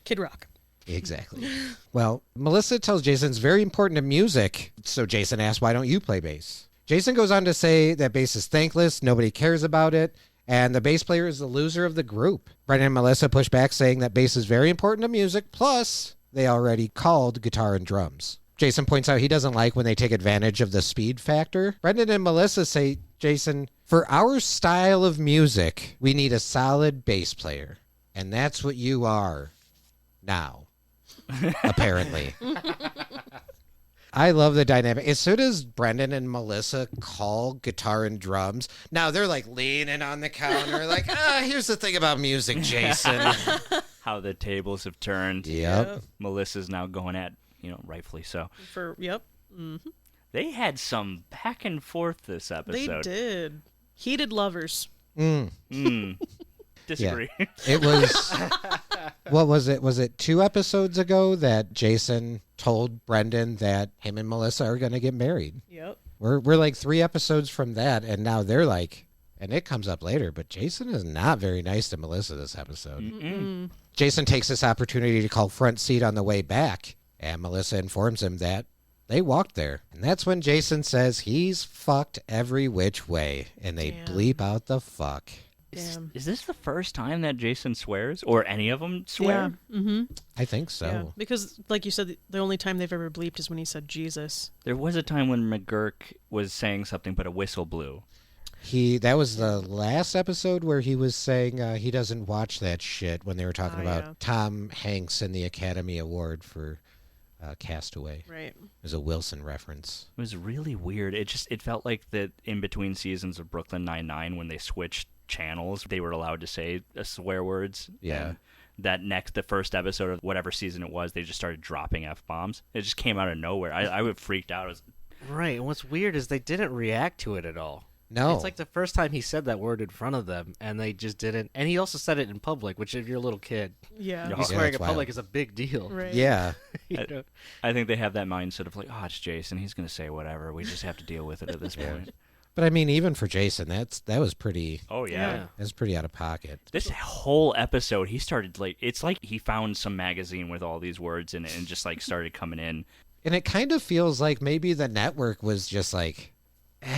Kid Rock. Exactly. Well, Melissa tells Jason it's very important to music, so Jason asks, why don't you play bass? Jason goes on to say that bass is thankless, nobody cares about it, and the bass player is the loser of the group. Brendan and Melissa push back, saying that bass is very important to music, plus they already called guitar and drums. Jason points out he doesn't like when they take advantage of the speed factor. Brendan and Melissa say, Jason, for our style of music, we need a solid bass player, and that's what you are now. Apparently. I love the dynamic. As soon as Brendan and Melissa call guitar and drums, now they're like leaning on the counter, like, here's the thing about music, Jason. How the tables have turned. Yep. Melissa's now going at, rightfully so. Yep. They had some back and forth this They episode. did. Heated lovers. Disagree. It was, what was it? Was it 2 episodes ago that Jason told Brendan that him and Melissa are going to get married? Yep. We're like 3 episodes from that, and now they're like, and it comes up later, but Jason is not very nice to Melissa this episode. Jason takes this opportunity to call front seat on the way back, and Melissa informs him that they walked there. And that's when Jason says he's fucked every which way, and they Damn. bleep out the fuck. Damn. Is this the first time that Jason swears, or any of them swear? Yeah. Mm-hmm. I think so. Yeah. Because, like you said, the only time they've ever bleeped is when he said Jesus. There was a time when McGurk was saying something, but a whistle blew. That was the last episode where he was saying he doesn't watch that shit when they were talking about yeah. Tom Hanks and the Academy Award for Castaway. Right. It was a Wilson reference. It was really weird. It felt like that in between seasons of Brooklyn Nine-Nine when they switched channels, they were allowed to say swear words. Yeah. And the first episode of whatever season it was, they just started dropping F-bombs. It just came out of nowhere. I would freaked out. I was, Right, and what's weird is they didn't react to it at all. No. It's like the first time he said that word in front of them, and they just didn't. And he also said it in public, which if you're a little kid, Yeah. Yeah. you swearing in that's public wild. is a big deal. Right. Yeah. You know? I think they have that mindset of like, oh, it's Jason. He's going to say whatever. We just have to deal with it at this point. But I mean, even for Jason, that was pretty. Oh, Yeah. That's pretty out of pocket. This whole episode, he started it's like he found some magazine with all these words in it and just like started coming in. And it kind of feels like maybe the network was just like,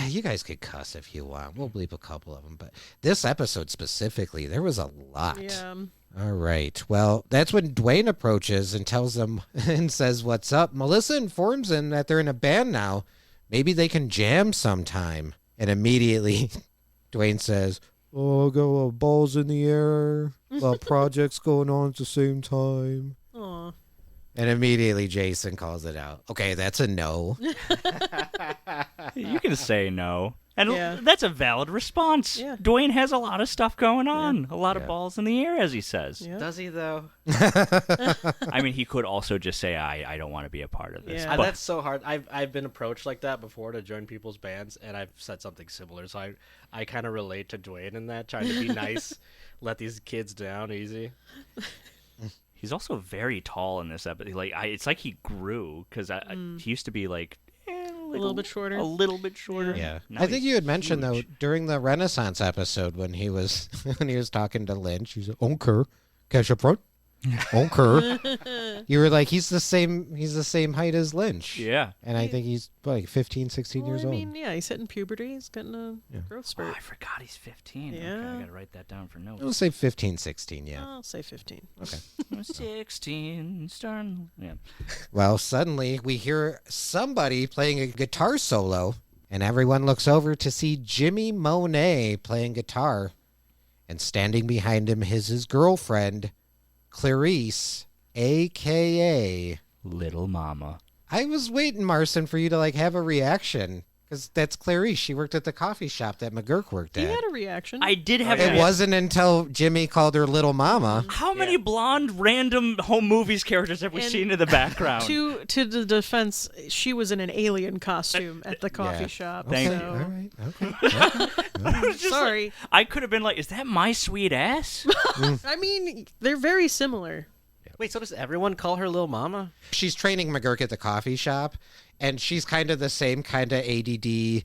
you guys could cuss if you want. We'll bleep a couple of them. But this episode specifically, there was a lot. Yeah. All right. Well, that's when Dwayne approaches and tells them and says, what's up? Melissa informs him that they're in a band now. Maybe they can jam sometime. And immediately Dwayne says, oh, I got balls in the air. A lot of projects going on at the same time. Aw. And immediately Jason calls it out. Okay, that's a no. You can say no. And Yeah. that's a valid response. Yeah. Dwayne has a lot of stuff going on. A lot of Yeah. balls in the air, as he says. Yeah. Does he though? I mean, he could also just say, I don't want to be a part of this. Yeah. But That's so hard. I've been approached like that before to join people's bands, and I've said something similar. So I kind of relate to Dwayne in that, trying to be nice, let these kids down easy. he's also very tall in this episode. Like, it's like he grew, because he used to be like... A little bit shorter. A little bit shorter. Yeah, Now I think he's you had mentioned though huge. during the Renaissance episode when he was talking to Lynch, he was like, "Onker, catch up front, Onker." You were like, he's the same height as Lynch. Yeah. and I think he's like 15, 16 years I old. mean, yeah, he's hitting puberty. He's getting a growth Oh, spurt. I forgot he's 15. Okay, Yeah. I got to write that down for notes. We'll say 15, 16. Yeah. I'll say 15. Okay. 16, starting... Yeah. Well, suddenly we hear somebody playing a guitar solo, and everyone looks over to see Jimmy Monet playing guitar. And standing behind him is his girlfriend, Clarice, a.k.a. Little Mama. I was waiting, Marcin, for you to like have a reaction. Because that's Clarice. She worked at the coffee shop that McGurk worked He at. had a reaction. I did have It wasn't until Jimmy called her Little Mama. How many blonde, random home movies characters have we And seen in the background? To the defense, she was in an alien costume at the coffee Yeah. shop. Thank so. you. All right. Okay. I was just Sorry. like- I could have been like, is that my sweet ass? I mean, they're very similar. Wait, so does everyone call her Lil Mama? She's training McGurk at the coffee shop, and she's kind of the same kind of ADD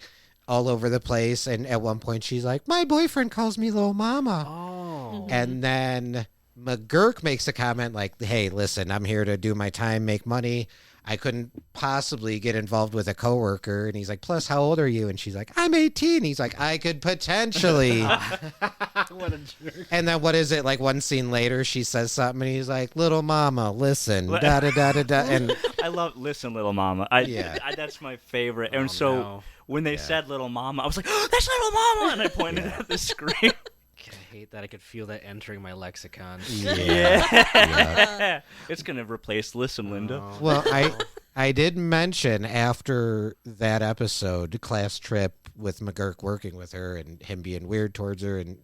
all over the place. And at one point, she's like, "My boyfriend calls me Little Mama." Oh. And then McGurk makes a comment like, "Hey, listen, I'm here to do my time, make money. I couldn't possibly get involved with a coworker." And he's like, "Plus, how old are you?" And she's like, "I'm 18. He's like, "I could potentially." What a jerk. And then what is it? Like one scene later, she says something, and he's like, "Little Mama, listen, da da da da da." And I love Listen, Little Mama. Yeah. That's my favorite. And Oh, so no. when they said Little Mama, I was like, oh, that's Little Mama! And I pointed at the screen. I hate that. I could feel that entering my lexicon. yeah. It's going to replace Listen, Linda. Oh. Well, I did mention after that episode, class trip with McGurk working with her and him being weird towards her, and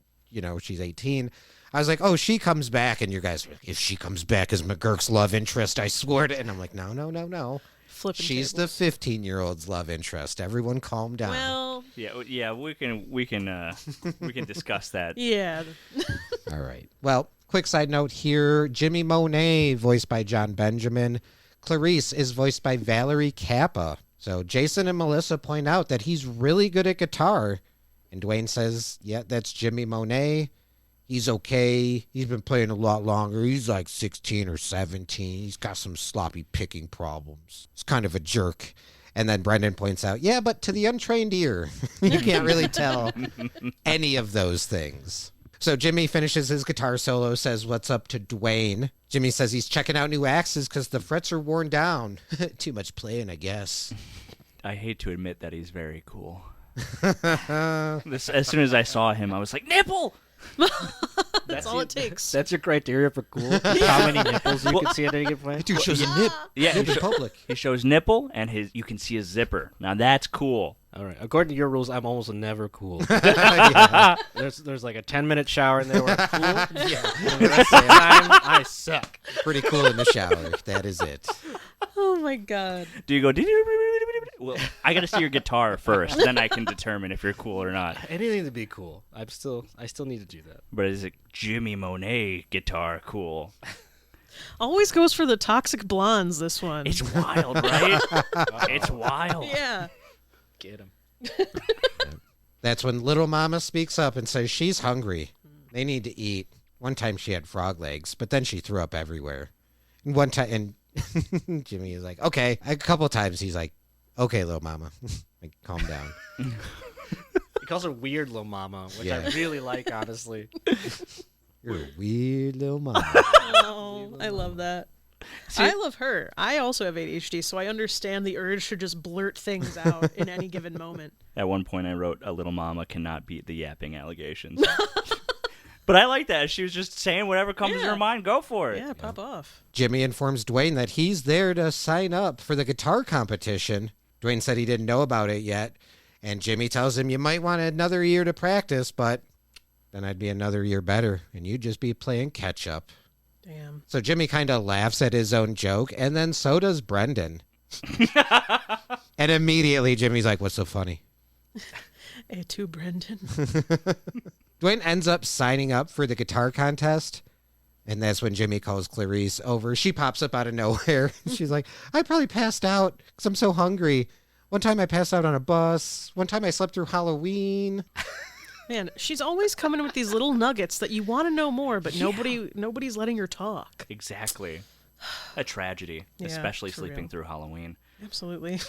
she's 18. I was like, "Oh, she comes back," and you guys, were like, "If she comes back as McGurk's love interest, I swear to." And I'm like, "No. Flipping She's tables. the 15-year-old's love interest. Everyone, calm down." Well, Yeah, we can discuss that. yeah. All right. Well, quick side note here: Jimmy Monet, voiced by John Benjamin. Clarice is voiced by Valerie Kappa. So Jason and Melissa point out that he's really good at guitar. And Dwayne says, "Yeah, that's Jimmy Monet. He's okay. He's been playing a lot longer. He's like 16 or 17. He's got some sloppy picking problems. He's kind of a jerk." And then Brendan points out, "Yeah, but to the untrained ear, you can't really tell any of those things." So Jimmy finishes his guitar solo, says what's up to Dwayne. Jimmy says he's checking out new axes because the frets are worn down. Too much playing, I guess. I hate to admit that he's very cool. As soon as I saw him, I was like, nipple! That's all it takes. That's your criteria for cool? How many nipples you can see at any given point? Dude shows a nip. Yeah, Nip in public. he shows nipple, and you can see his zipper. Now that's cool. All right. According to your rules, I'm almost never cool. Yeah. There's like a 10-minute shower in there where I'm cool. Yeah. And the rest of the time, I suck. Pretty cool in the shower. That is it. Oh my god. Do you go? Well, I gotta see your guitar first, then I can determine if you're cool or not. Anything to be cool. I still need to do that. But is it Jimmy Monet guitar cool? Always goes for the toxic blondes, this one. It's wild, right? It's wild. yeah. Get him. That's when Little Mama speaks up and says she's hungry. They need to eat. One time she had frog legs, but then she threw up everywhere. And one time, and Jimmy is like, "Okay." A couple times he's like, "Okay, Little Mama, like, calm down." He calls her weird little mama, which I Yeah. really like, honestly. You're a weird little mama. Oh, I love that. I love her. I also have ADHD, so I understand the urge to just blurt things out in any given moment. At one point, I wrote, "A little mama cannot beat the yapping allegations." But I like that. She was just saying whatever comes to Yeah. her mind. Go for it. Yeah, pop off. Jimmy informs Dwayne that he's there to sign up for the guitar competition. Dwayne said he didn't know about it yet. And Jimmy tells him, you might want another year to practice, but then I'd be another year better, and you'd just be playing catch-up. Damn. So Jimmy kind of laughs at his own joke, and then so does Brendan. And immediately Jimmy's like, what's so funny? Hey, to Brendan. Dwayne ends up signing up for the guitar contest, and that's when Jimmy calls Clarice over. She pops up out of nowhere. She's like, I probably passed out because I'm so hungry. One time I passed out on a bus. One time I slept through Halloween. Man, she's always coming with these little nuggets that you want to know more, but nobody's letting her talk. Exactly. A tragedy, Yeah, especially for sleeping real. through Halloween. Absolutely.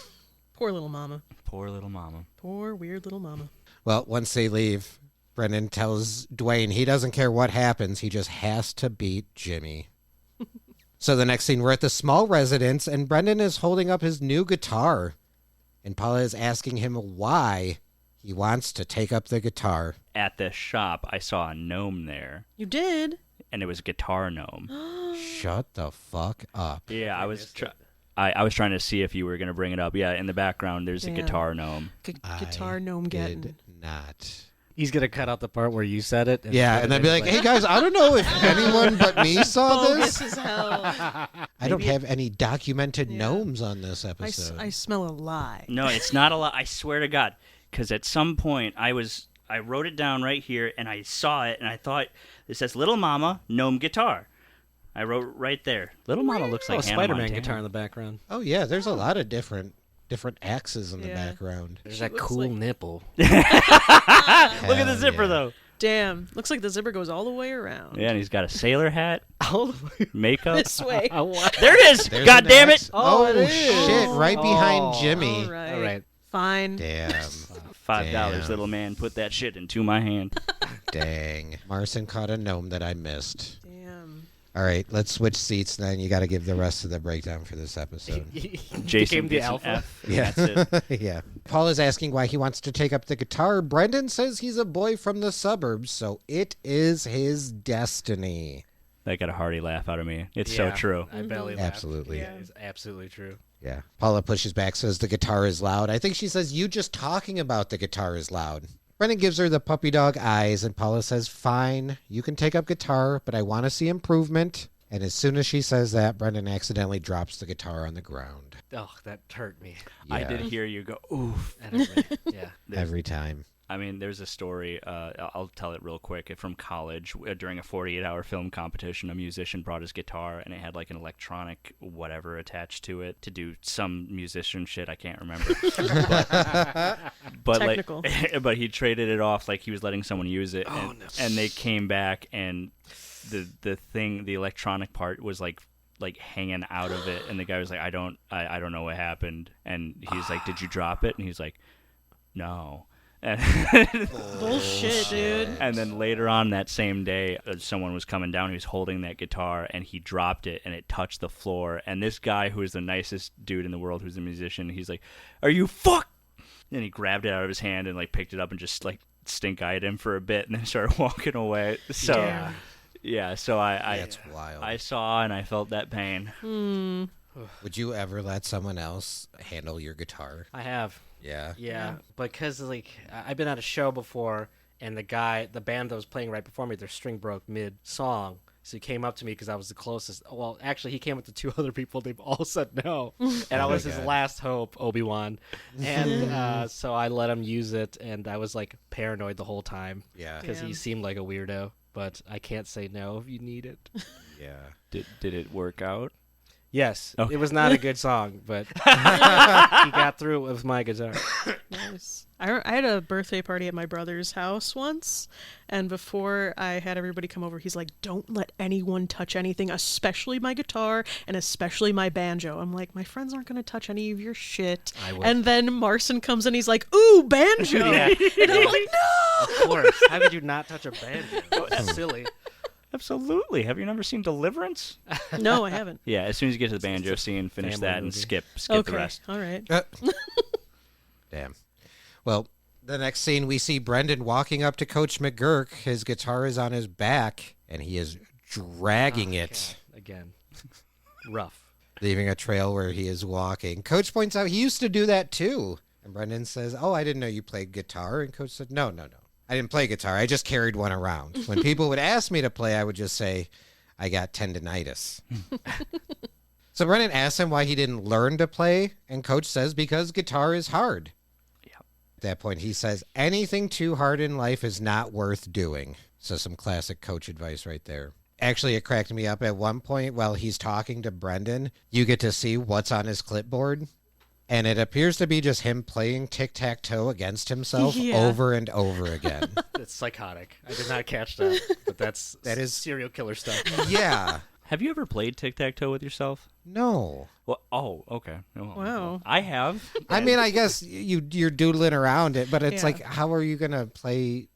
Poor little mama. Poor little mama. Poor weird little mama. Well, once they leave, Brendan tells Dwayne he doesn't care what happens. He just has to beat Jimmy. So the next scene, we're at the small residence, and Brendan is holding up his new guitar. And Paula is asking him why he wants to take up the guitar. At the shop, I saw a gnome there, You did? and it was a guitar gnome. Shut the fuck up. Yeah, I was I was trying to see if you were going to bring it up. Yeah, in the background, there's a Damn. guitar gnome. Guitarmegeddon. Did not. He's gonna cut out the part where you said it. Yeah, put and it I'd be in, like, hey guys, I don't know if anyone but me saw Bogus this. as hell. I don't have any documented Yeah. gnomes on this I episode. smell a lie. No, it's not a lot. I swear to God, because at some point I wrote it down right here, and I saw it, and I thought it says "Little Mama Gnome Guitar." I wrote right there. Little Mama looks Oh, like a Hannah Spider-Man Montana. guitar in the background. Oh yeah, there's a lot of different axes in the Yeah. background. There's She that looks cool like- nipple. Look at the Hell zipper yeah. though. Damn. Looks like the zipper goes all the way around. Yeah, and he's got a sailor hat, Oh, makeup. This way. what? There it is. There's God an damn axe. it. Oh, it is. shit! Right behind Oh. Jimmy. All right. All right. Fine. Damn. $5, Damn. little man. Put that shit into my hand. Dang. Marson caught a gnome that I missed. Damn. All right, let's switch seats. Then you got to give the rest of the breakdown for this episode. Jason became the gets an alpha. F. Yeah. That's it. Yeah. Paul is asking why he wants to take up the guitar. Brendan says he's a boy from the suburbs, so it is his destiny. That got a hearty laugh out of me. It's so Yeah, true. I belly laughed. Absolutely. Yeah, it's absolutely true. Yeah. Paula pushes back, says the guitar is loud. I think she says, you just talking about the guitar is loud. Brendan gives her the puppy dog eyes, and Paula says, fine, you can take up guitar, but I want to see improvement. And as soon as she says that, Brendan accidentally drops the guitar on the ground. Oh, that hurt me. I Yeah. did hear you go, oof. That hurt me. Yeah. Every time. I mean, there's a story, I'll tell it real quick, from college. During a 48-hour film competition, a musician brought his guitar, and it had like an electronic whatever attached to it to do some musician shit I can't remember. but Technical. like, but he traded it off like he was letting someone use it, Oh, and, no. and they came back, and the thing, the electronic part was like hanging out of it, and the guy was like, I don't know what happened, and he's like, did you drop it? And he's like, no. And Bullshit, dude. and then later on that same day, someone was coming down. He was holding that guitar, and he dropped it, and it touched the floor. And this guy, who is the nicest dude in the world, who's a musician, he's like, "Are you fuck?" And he grabbed it out of his hand and like picked it up and just like stink-eyed him for a bit, and then started walking away. So Damn. yeah, so I That's wild. I saw and I felt that pain. Would you ever let someone else handle your guitar? I have. Yeah. Yeah, because like I've been at a show before, and the band that was playing right before me, their string broke mid song. So he came up to me because I was the closest. Well, actually, he came up to two other people. They've all said no, and I was his God. last hope, Obi-Wan. And so I let him use it, and I was like paranoid the whole time Yeah. because he Damn. seemed like a weirdo. But I can't say no if you need it. Yeah. Did it work out? Yes, Okay. it was not a good song, but he got through it with my guitar. Nice. I had a birthday party at my brother's house once, and before I had everybody come over, he's like, don't let anyone touch anything, especially my guitar and especially my banjo. I'm like, my friends aren't going to touch any of your shit. I would. And then Marson comes in, he's like, ooh, banjo. Yeah. And I'm like, no. Of course. How could you not touch a banjo? That's silly. Absolutely. Have you never seen Deliverance? No, I haven't. Yeah, as soon as you get to the banjo scene, finish family that and movie. skip Okay. the rest. All right. Damn. Well, the next scene we see Brendan walking up to Coach McGurk. His guitar is on his back, and he is dragging it, God, again. Rough. leaving a trail where he is walking. Coach points out he used to do that too. And Brendan says, "Oh, I didn't know you played guitar." And Coach said, No. I didn't play guitar. I just carried one around. When people would ask me to play, I would just say, I got tendinitis. So Brendan asks him why he didn't learn to play, and Coach says because guitar is hard. Yep. At that point, he says, anything too hard in life is not worth doing. So some classic Coach advice right there. Actually, it cracked me up at one point while he's talking to Brendan. You get to see what's on his clipboard. And it appears to be just him playing tic-tac-toe against himself over and over again. It's psychotic. I did not catch that, but that is serial killer stuff. Yeah. Have you ever played tic-tac-toe with yourself? No. Well, oh, okay. Well, Wow. I have. I mean, I guess you're doodling around it, but it's Yeah. like, how are you going to play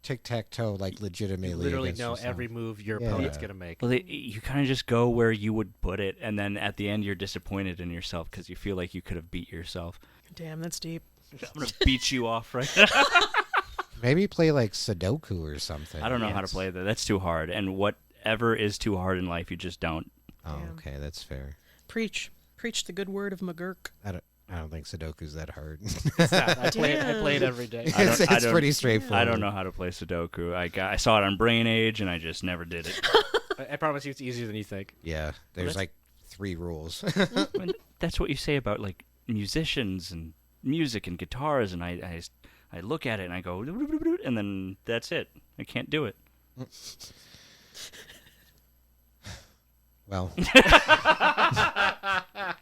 tic-tac-toe like legitimately? You literally against know yourself? every move your Yeah. opponent's going to make. Well, you kind of just go where you would put it, and then at the end you're disappointed in yourself because you feel like you could have beat yourself. Damn, that's deep. I'm going to beat you off right now. Maybe play like Sudoku or something. I don't know how to play that. That's too hard. And whatever is too hard in life, you just don't. Oh, Yeah. okay, that's fair. Preach the good word of McGurk. I don't think Sudoku's that hard. It's not. I play it every day. it's I don't- pretty straightforward. I don't know how to play Sudoku. I saw it on Brain Age, and I just never did it. I promise you it's easier than you think. Yeah, there's that's- like 3 rules. And that's what you say about like musicians and music and guitars, and I look at it and I go, and then that's it. I can't do it. Well,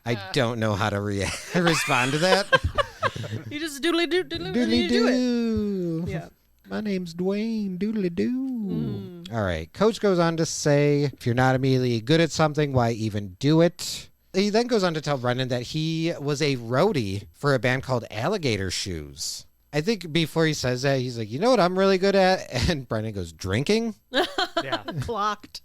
I don't know how to respond to that. You just doodly doo doodly Doodly you do it. doo. Yeah. My name's Dwayne. Doodly doo. All right. Coach goes on to say, if you're not immediately good at something, why even do it? He then goes on to tell Brendan that he was a roadie for a band called Alligator Shoes. I think before he says that, he's like, you know what I'm really good at? And Brendan goes, drinking? Yeah. Clocked.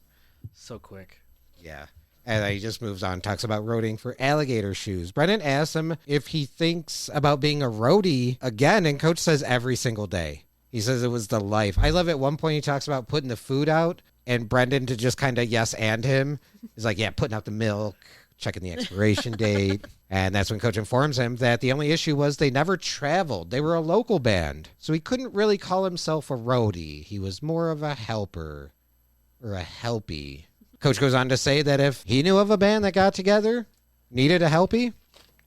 So quick. Yeah. And then he just moves on, talks about roading for Alligator Shoes. Brendan asks him if he thinks about being a roadie again, and Coach says every single day. He says it was the life. I love at one point he talks about putting the food out, and Brendan to just kind of yes and him. He's like, yeah, putting out the milk, checking the expiration date. And that's when Coach informs him that the only issue was they never traveled. They were a local band. So he couldn't really call himself a roadie. He was more of a helper or a helpie. Coach goes on to say that if he knew of a band that got together, needed a helpie,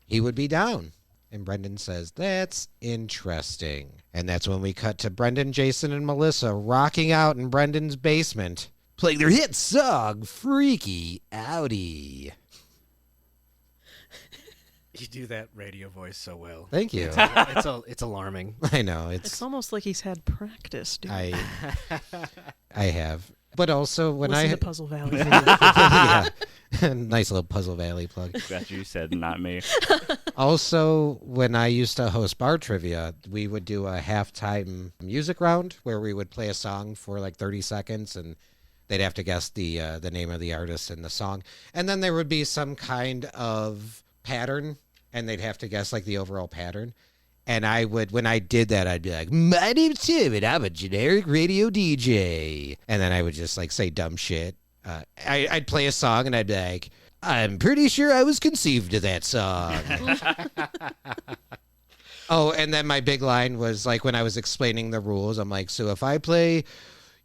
he would be down. And Brendan says, that's interesting. And that's when we cut to Brendan, Jason, and Melissa rocking out in Brendan's basement, playing their hit song, Freaky Outie. You do that radio voice so well. Thank you. It's alarming. I know. It's almost like he's had practice, dude. I have. But also when Listen I... to Puzzle Valley. yeah. Nice little Puzzle Valley plug. That you said, not me. Also, when I used to host bar trivia, we would do a halftime music round where we would play a song for like 30 seconds and they'd have to guess the name of the artist and the song. And then there would be some kind of pattern and they'd have to guess like the overall pattern. And I would, when I did that, I'd be like, my name's Tim and I'm a generic radio DJ. And then I would just like say dumb shit. I'd play a song and I'd be like, I'm pretty sure I was conceived to that song. Oh, and then my big line was like when I was explaining the rules, I'm like, so if I play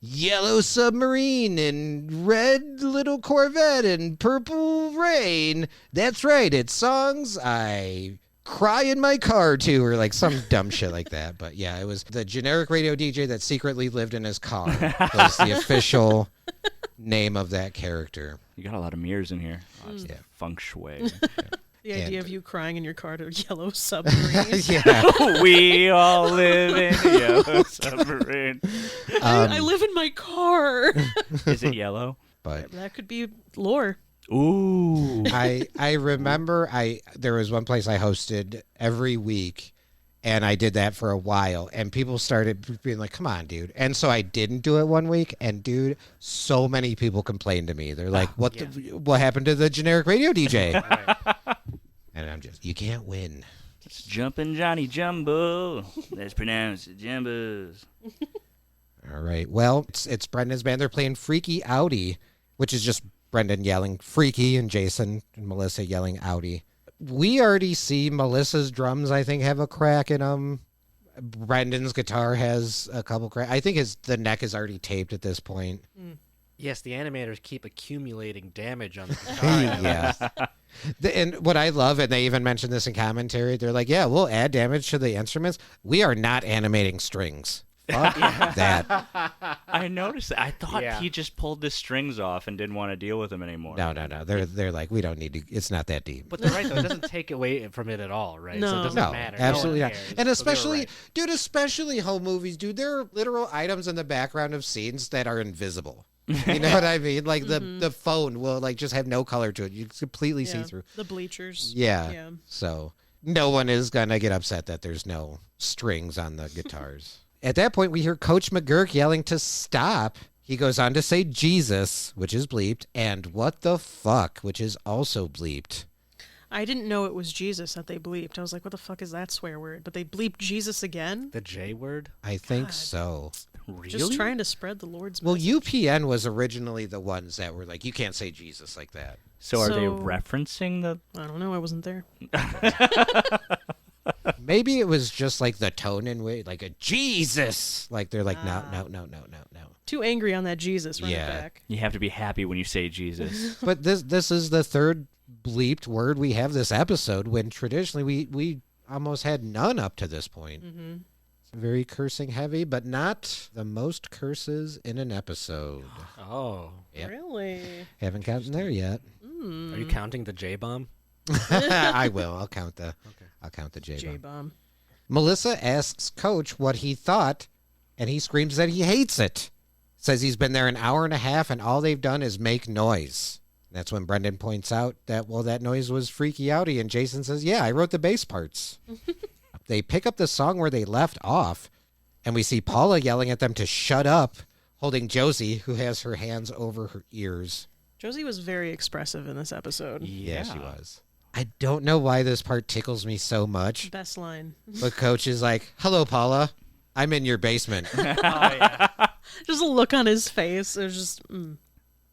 Yellow Submarine and Red Little Corvette and Purple Rain, that's right, it's songs I cry in my car to, or like some dumb shit like that. But yeah, it was the generic radio DJ that secretly lived in his car. Was the official name of that character. You got a lot of mirrors in here. Oh, it's Yeah. feng shui. The idea And- of you crying in your car to Yellow Submarine. Yeah. We all live in a yellow submarine. I live in my car. Is it yellow? But That could be lore. Ooh. I remember there was one place I hosted every week, and I did that for a while, and people started being like, come on, dude. And so I didn't do it one week, and dude, so many people complained to me. They're like, what happened to the generic radio DJ? And I'm just, you can't win. It's Jumpin' Johnny Jumbo. That's pronounced Jumbos. All right. Well, it's Brendan's band. They're playing Freaky Outie, which is just Brendan yelling Freaky and Jason and Melissa yelling Outie. we already see Melissa's drums, I think, have a crack in them. Brendan's guitar has a couple cracks. I think the neck is already taped at this point. Yes, the animators keep accumulating damage on the guitar. Yeah. And what I love, and they even mentioned this in commentary, they're like, yeah, we'll add damage to the instruments. We are not animating strings. Fuck that. I noticed that. I thought Yeah. he just pulled the strings off and didn't want to deal with them anymore. No. They're like, we don't need to. It's not that deep. But they're right, though. It doesn't take away from it at all, right? So No. it doesn't No, matter. absolutely No not. one cares. And So they were especially, right. dude, especially home movies, dude, there are literal items in the background of scenes that are invisible. You know what I mean? Like the phone will like just have no color to it. You completely see through. The bleachers. Yeah. So no one is gonna get upset that there's no strings on the guitars. At that point, we hear Coach McGurk yelling to stop. He goes on to say Jesus, which is bleeped, and what the fuck, which is also bleeped. I didn't know it was Jesus that they bleeped. I was like, what the fuck is that swear word? But they bleeped Jesus again? The J word? I think so. Really? Just trying to spread the Lord's Well, message. UPN was originally the ones that were like, you can't say Jesus like that. So are they So- referencing the... I don't know. I wasn't there. Maybe it was just like the tone and way, like a Jesus. Like they're like, no. Too angry on that Jesus. Run Yeah. it back. You have to be happy when you say Jesus. But this is the third bleeped word we have this episode, when traditionally we almost had none up to this point. Mm-hmm. It's very cursing heavy, but not the most curses in an episode. Oh. Yep. Really? Haven't gotten there yet. Are you counting the J bomb? I will. I'll count the J-bomb. J-bomb. Melissa asks Coach what he thought, and he screams that he hates it. Says he's been there an hour and a half, and all they've done is make noise. That's when Brendan points out that, well, that noise was freaky outy, and Jason says, yeah, I wrote the bass parts. They pick up the song where they left off, and we see Paula yelling at them to shut up, holding Josie, who has her hands over her ears. Josie was very expressive in this episode. Yeah, she was. I don't know why this part tickles me so much, Best line. but Coach is like, hello, Paula. I'm in your basement. Just a look on his face. It was just,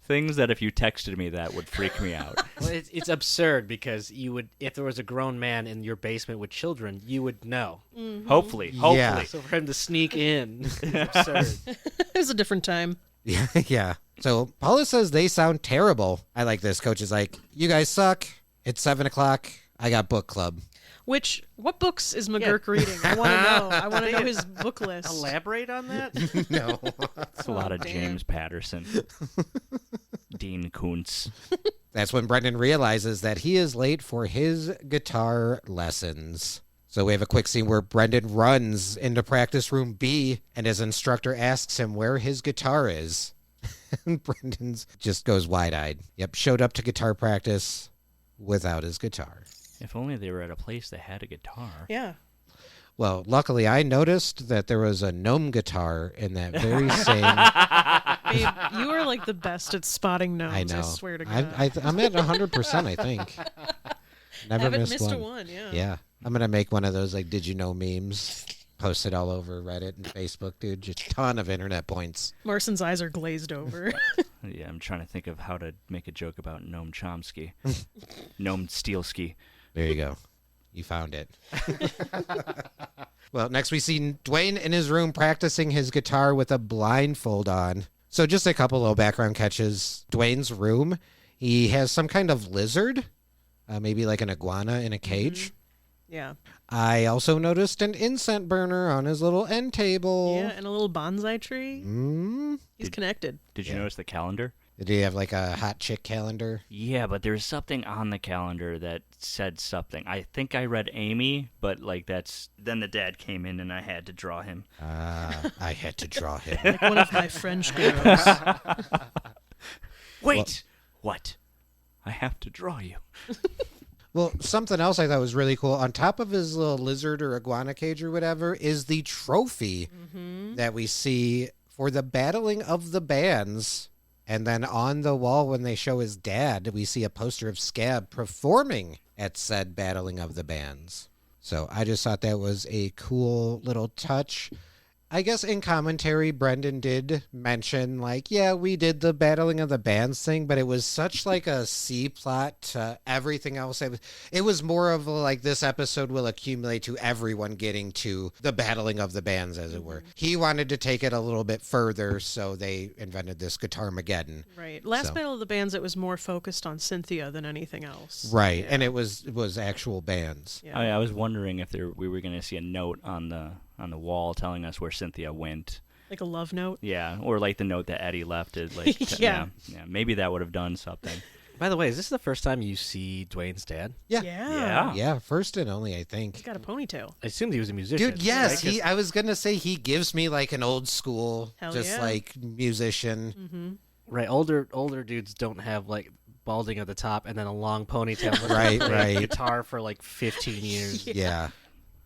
Things that if you texted me that would freak me out. Well, it's absurd because you would, if there was a grown man in your basement with children, you would know. Hopefully. Yeah. So for him to sneak in is absurd. it was a different time. Yeah. So Paula says they sound terrible. I like this. Coach is like, you guys suck. It's 7:00. I got book club. What books is McGurk reading? I want to know. I want to know his book list. Elaborate on that? No. It's a lot of damn. James Patterson. Dean Koontz. That's when Brendan realizes that he is late for his guitar lessons. So we have a quick scene where Brendan runs into practice room B, and his instructor asks him where his guitar is. And Brendan just goes wide-eyed. Yep, showed up to guitar practice without his guitar. If only they were at a place that had a guitar. Yeah. Well, luckily I noticed that there was a gnome guitar in that very same... Babe, you are like the best at spotting gnomes. I know. I swear to God. I'm at 100%, I think. Never Haven't missed missed one. a one, yeah. Yeah. I'm going to make one of those, like, did you know memes? Post it all over Reddit and Facebook, dude. Just a ton of internet points. Marson's eyes are glazed over. Yeah, I'm trying to think of how to make a joke about Noam Chomsky. Noam Steelsky. There you go. You found it. Well, next we see Dwayne in his room practicing his guitar with a blindfold on. So just a couple little background catches. Dwayne's room, he has some kind of lizard, maybe like an iguana in a cage. yeah. I also noticed an incense burner on his little end table. Yeah, and a little bonsai tree. He's connected. Did you notice the calendar? Did he have like a hot chick calendar? Yeah, but there's something on the calendar that said something. I think I read Amy, but like that's... Then the dad came in and I had to draw him. I had to draw him. Like one of my French girls. Wait! What? I have to draw you. Well, something else I thought was really cool. On top of his little lizard or iguana cage or whatever is the trophy that we see for the battling of the bands. And then on the wall, when they show his dad, we see a poster of Scab performing at said battling of the bands. So I just thought that was a cool little touch. I guess in commentary, Brendan did mention, like, yeah, we did the battling of the bands thing, but it was such like a C plot to everything else. It was more of like this episode will accumulate to everyone getting to the battling of the bands, as it were. He wanted to take it a little bit further, so they invented this Guitarmegeddon. Right. Last Battle of the Bands, it was more focused on Cynthia than anything else. Right, and it was actual bands. Yeah. I was wondering if we were going to see a note on the wall telling us where Cynthia went. Like a love note. Yeah, or like the note that Eddie left. It like Yeah. yeah. Maybe that would have done something. By the way, is this the first time you see Dwayne's dad? Yeah. Yeah. Yeah, first and only, I He's think. got a ponytail. I assumed he was a musician. Dude, yes, right? I was going to say he gives me like an old school, Hell just yeah. like musician. Mm-hmm. Right, older dudes don't have like balding at the top and then a long ponytail. with Right, a right. Guitar for like 15 years. Yeah.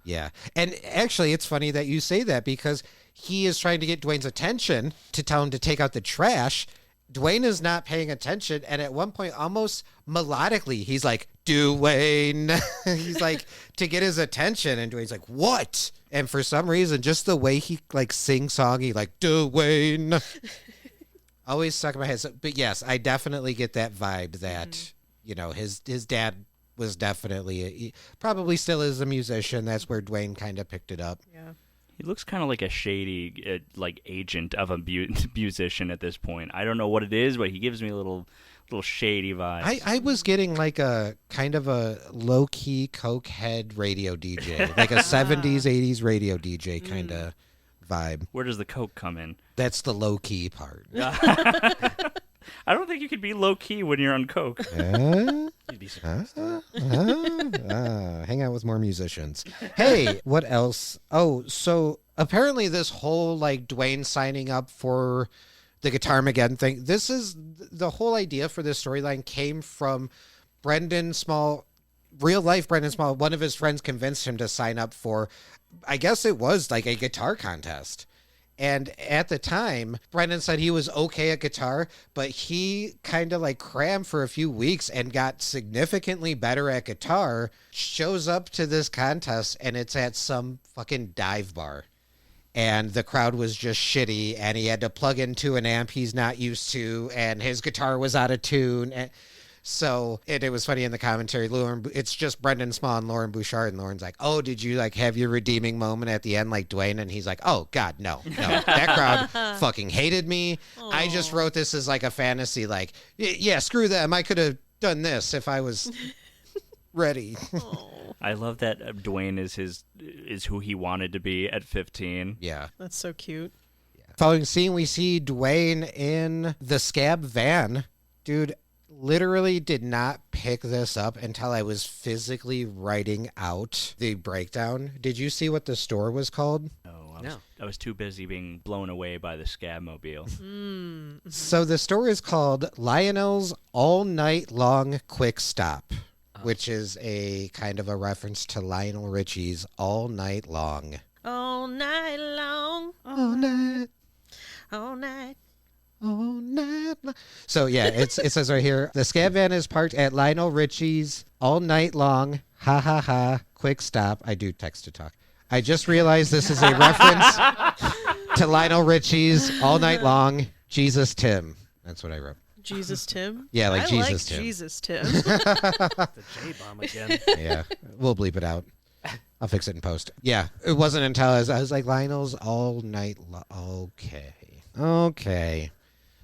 Yeah. And actually, it's funny that you say that because he is trying to get Dwayne's attention to tell him to take out the trash. Dwayne is not paying attention. And at one point, almost melodically, he's like, Dwayne. He's like, to get his attention. And Dwayne's like, what? And for some reason, just the way he like sing-songy, like, Dwayne. Always stuck in my head. So, but yes, I definitely get that vibe that, you know, his dad was definitely, he probably still is a musician. That's where Dwayne kind of picked it up. Yeah. He looks kind of like a shady like agent of a musician at this point. I don't know what it is, but he gives me a little shady vibe. I was getting like a kind of a low-key cokehead radio DJ, like a 70s, 80s radio DJ kind of vibe. Where does the coke come in? That's the low-key part. I don't think you could be low key when you're on coke. You'd be surprised. Hang out with more musicians. Hey, what else? Oh, so apparently this whole like Dwayne signing up for the Guitarmegeddon thing, this is the whole idea for this storyline came from Brendan Small, real life Brendan Small. One of his friends convinced him to sign up for, I guess it was like a guitar contest. And at the time, Brendan said he was okay at guitar, but he kind of like crammed for a few weeks and got significantly better at guitar, shows up to this contest, and it's at some fucking dive bar. And the crowd was just shitty, and he had to plug into an amp he's not used to, and his guitar was out of tune. And so it was funny in the commentary. It's just Brendan Small and Lauren Bouchard, and Lauren's like, "Oh, did you like have your redeeming moment at the end like Dwayne?" And he's like, "Oh God, no. That crowd fucking hated me. I just wrote this as like a fantasy. Like, yeah, screw them. I could have done this if I was ready." I love that Dwayne is who he wanted to be at 15. Yeah. That's so cute. Following scene, we see Dwayne in the Scab van. Dude, literally did not pick this up until I was physically writing out the breakdown. Did you see what the store was called? No, I was too busy being blown away by the Scabmobile. So the store is called Lionel's All Night Long Quick Stop, which is a kind of a reference to Lionel Richie's All Night Long. All night long. All night. All night. All night long. So yeah, it says right here, the Scab van is parked at Lionel Richie's All Night Long, ha ha ha, quick stop. I do text to talk. I just realized this is a reference to Lionel Richie's All Night Long, Jesus Tim. That's what I wrote. Jesus Tim? Yeah, like I Jesus like Tim. Jesus Tim. The J-bomb again. Yeah, we'll bleep it out. I'll fix it in post. Yeah, it wasn't until I was like, Lionel's All Night Long. Okay.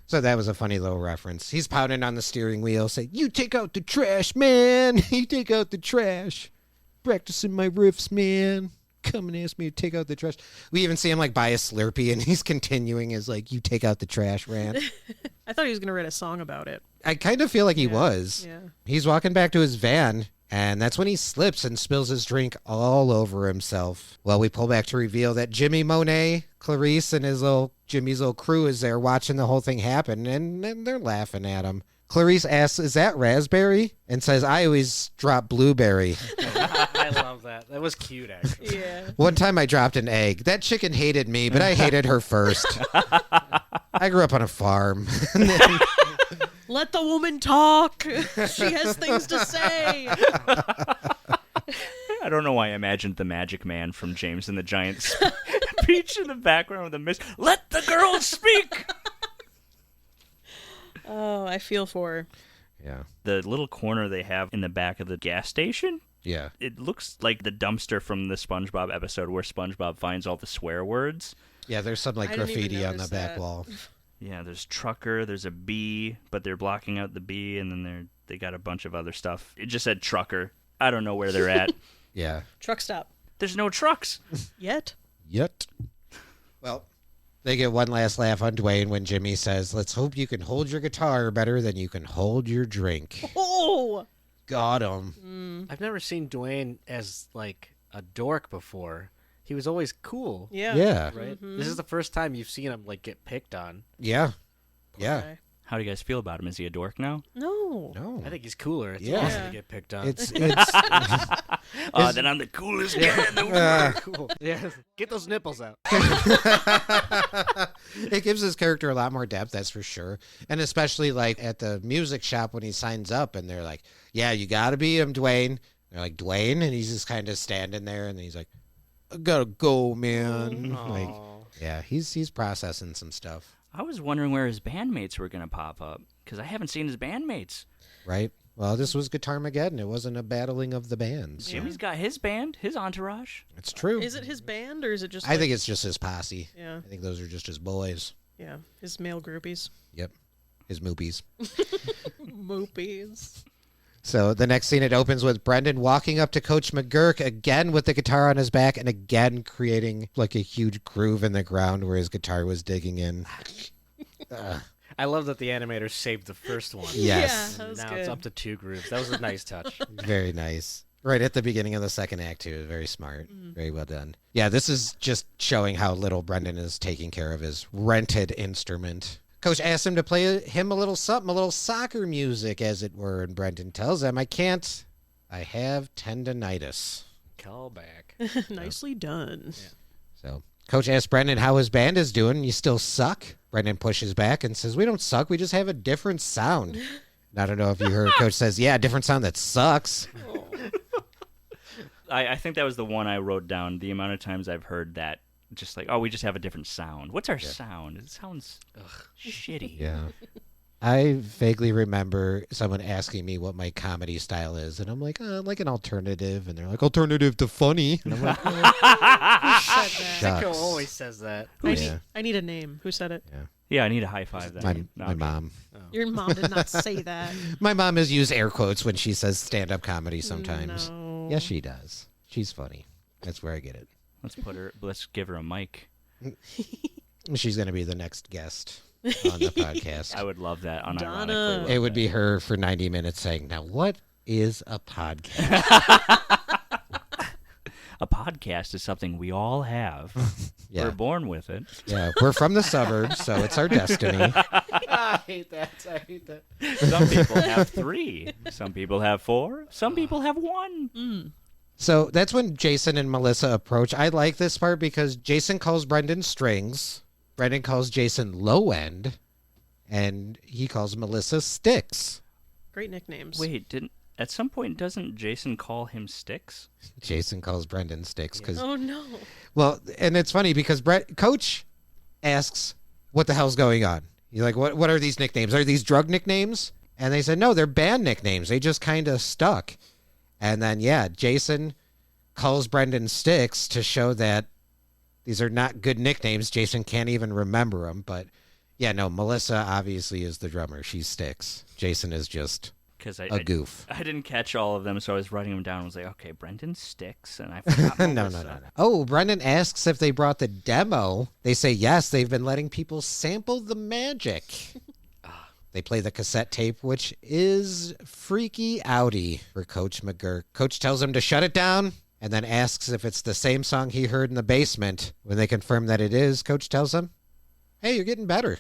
So that was a funny little reference. He's pounding on the steering wheel, saying, "You take out the trash, man. You take out the trash. Practicing my riffs, man. Come and ask me to take out the trash." We even see him like buy a Slurpee, and he's continuing his like, "You take out the trash" rant. I thought he was going to write a song about it. I kind of feel like he was. Yeah. He's walking back to his van, and that's when he slips and spills his drink all over himself. Well, we pull back to reveal that Jimmy Monet, Clarice, and Jimmy's little crew is there watching the whole thing happen, and they're laughing at him. Clarice asks, "Is that raspberry?" and says, "I always drop blueberry." I love that. That was cute, actually. Yeah. One time I dropped an egg. That chicken hated me, but I hated her first. I grew up on a farm. Let the woman talk. She has things to say. I don't know why I imagined the Magic Man from James and the Giant Peach in the background with a mist. Let the girls speak. Oh, I feel for her. Yeah. The little corner they have in the back of the gas station, Yeah. it looks like the dumpster from the SpongeBob episode where SpongeBob finds all the swear words. Yeah, there's some like I didn't even graffiti on the notice back that. wall. Yeah, there's trucker, there's a bee, but they're blocking out the bee, and then they got a bunch of other stuff. It just said trucker. I don't know where they're at. Yeah. Truck stop. There's no trucks. Yet? Yet. Well, they get one last laugh on Dwayne when Jimmy says, "Let's hope you can hold your guitar better than you can hold your drink." Oh! Got him. I've never seen Dwayne as like a dork before. He was always cool, Yeah. Yeah. right? This is the first time you've seen him like get picked on. Yeah. Yeah. Okay. How do you guys feel about him? Is he a dork now? No. No. I think he's cooler. It's Yeah. awesome to get picked on. It's Then I'm the coolest guy in the world. cool. Yeah, get those nipples out. it gives his character a lot more depth, that's for sure. And especially like at the music shop when he signs up and they're like, "Yeah, you got to be him, Dwayne." They're like, "Dwayne?" And he's just kind of standing there and he's like, "I gotta go, man." Like, Aw. yeah, he's processing some stuff, I was wondering where his bandmates were going to pop up, because I haven't seen his bandmates. right? Well, this was Guitarmegeddon. It wasn't a battling of the bands. Jimmy's got his band, his entourage. It's true. Is it his band or is it just I think it's just his posse. Yeah. I think those are just his boys. Yeah. His male groupies. Yep. His moopies. Moopies. So the next scene, it opens with Brendan walking up to Coach McGurk again with the guitar on his back and again creating like a huge groove in the ground where his guitar was digging in. I love that the animators saved the first one. Yes. Yeah, that was Now good. it's up to 2 grooves. That was a nice touch. Very nice. Right at the beginning of the second act, too. Very smart. Very well done. Yeah, this is just showing how little Brendan is taking care of his rented instrument. Coach asks him to play him a little something, a little soccer music, as it were, and Brendan tells him, "I can't. I have tendonitis." Call back. Nicely done. So Coach asks Brendan how his band is doing. "You still suck?" Brendan pushes back and says, "We don't suck. We just have a different sound." And I don't know if you heard Coach says, "Yeah, a different sound that sucks." I think that was the one I wrote down. The amount of times I've heard that, just like, oh, we just have a different sound. What's our sound? It sounds shitty. Yeah. I vaguely remember someone asking me what my comedy style is, and I'm like, like an alternative. And they're like, "Alternative to funny." And I'm like, Who said that? Shucks. Sicko always says that. I need a name. Who said it? Yeah, I need a high five. That my mom. Your mom did not say that. My mom has used air quotes when she says stand-up comedy sometimes. No. Yes, she does. She's funny. That's where I get it. Let's give her a mic. She's going to be the next guest on the podcast. I would love that. Donna. Unironically, love It would that. be her for 90 minutes saying, "Now, what is a podcast?" A podcast is something we all have. Yeah. We're born with it. Yeah, we're from the suburbs, so it's our destiny. I hate that. I hate that. Some people have 3. Some people have 4. Some people have 1. So that's when Jason and Melissa approach. I like this part because Jason calls Brendan strings, Brendan calls Jason low end, and he calls Melissa sticks. Great nicknames. Wait, at some point doesn't Jason call him Sticks? Jason calls Brendan sticks because, Oh no. well, and it's funny because Coach asks, "What the hell's going on?" He's like, "What are these nicknames? Are these drug nicknames?" And they said, "No, they're band nicknames. They just kind of stuck." And then, yeah, Jason calls Brendan sticks to show that these are not good nicknames. Jason can't even remember them. But, yeah, no, Melissa obviously is the drummer. She's sticks. Jason is just Because a goof. I didn't catch all of them, so I was writing them down. I was like, okay, Brendan Sticks, and I forgot No. Melissa. Oh, Brendan asks if they brought the demo. They say yes, they've been letting people sample the magic. They play the cassette tape, which is Freaky Outy for Coach McGurk. Coach tells him to shut it down and then asks if it's the same song he heard in the basement. When they confirm that it is, Coach tells him, "Hey, you're getting better."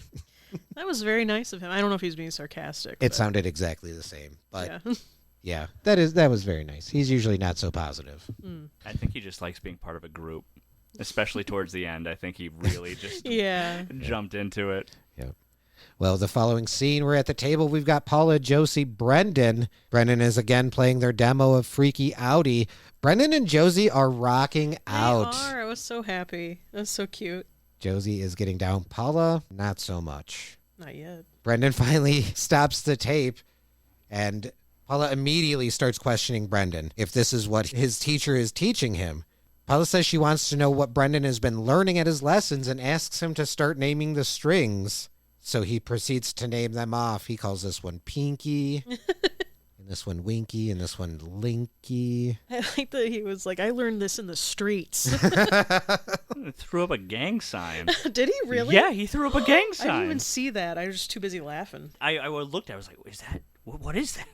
That was very nice of him. I don't know if he's being sarcastic. It but sounded exactly the same. But yeah. yeah, that was very nice. He's usually not so positive. I think he just likes being part of a group, especially towards the end. I think he really just Yeah. jumped into it. Yep. Well, the following scene, we're at the table. We've got Paula, Josie, Brendan. Brendan is again playing their demo of Freaky Outy. Brendan and Josie are rocking out. They are. I was so happy. That's so cute. Josie is getting down. Paula, not so much. Not yet. Brendan finally stops the tape, and Paula immediately starts questioning Brendan if this is what his teacher is teaching him. Paula says she wants to know what Brendan has been learning at his lessons and asks him to start naming the strings. So he proceeds to name them off. He calls this one Pinky, and this one Winky, and this one Linky. I like that he was like, I learned this in the streets. Threw up a gang sign. Did he really? Yeah, he threw up a gang I sign. didn't even see that. I was just too busy laughing. I looked. I was like, "Is that what is that?"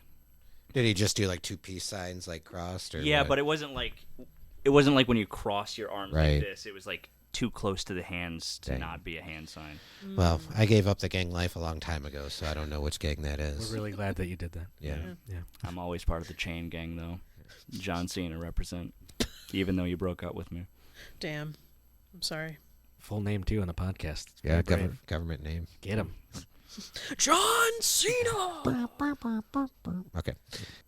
Did he just do like two peace signs like crossed? Or Yeah, what? but it wasn't like when you cross your arms Right. like this. It was like too close to the hands to Dang. not be a hand sign. Well, I gave up the gang life a long time ago, so I don't know which gang that is. We're really glad that you did that. Yeah. Yeah. I'm always part of the chain gang, though. John Cena represent, even though you broke up with me. Damn. I'm sorry. Full name too on the podcast. It's Yeah, very brave. government name. Get him. John Cena! Okay.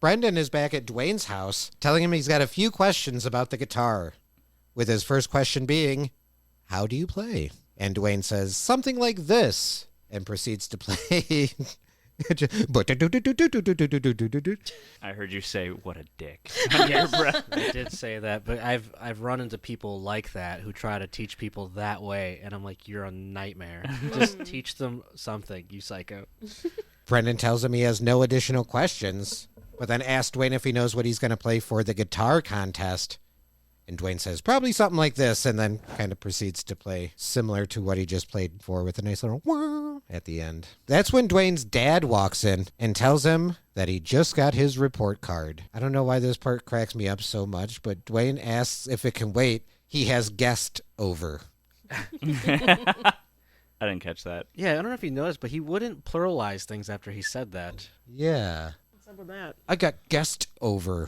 Brendan is back at Dwayne's house, telling him he's got a few questions about the guitar, with his first question being, how do you play? And Dwayne says, something like this, and proceeds to play. I heard you say, "What a dick." Yes, I did say that, but I've run into people like that who try to teach people that way, and I'm like, you're a nightmare. Just teach them something, you psycho. Brendan tells him he has no additional questions, but then asks Dwayne if he knows what he's going to play for the guitar contest. And Dwayne says, probably something like this, and then kind of proceeds to play similar to what he just played for with a nice little wah at the end. That's when Dwayne's dad walks in and tells him that he just got his report card. I don't know why this part cracks me up so much, but Dwayne asks if it can wait. He has guest over. I didn't catch that. Yeah, I don't know if you noticed, but he wouldn't pluralize things after he said that. Yeah. What's up with that? I got guest over.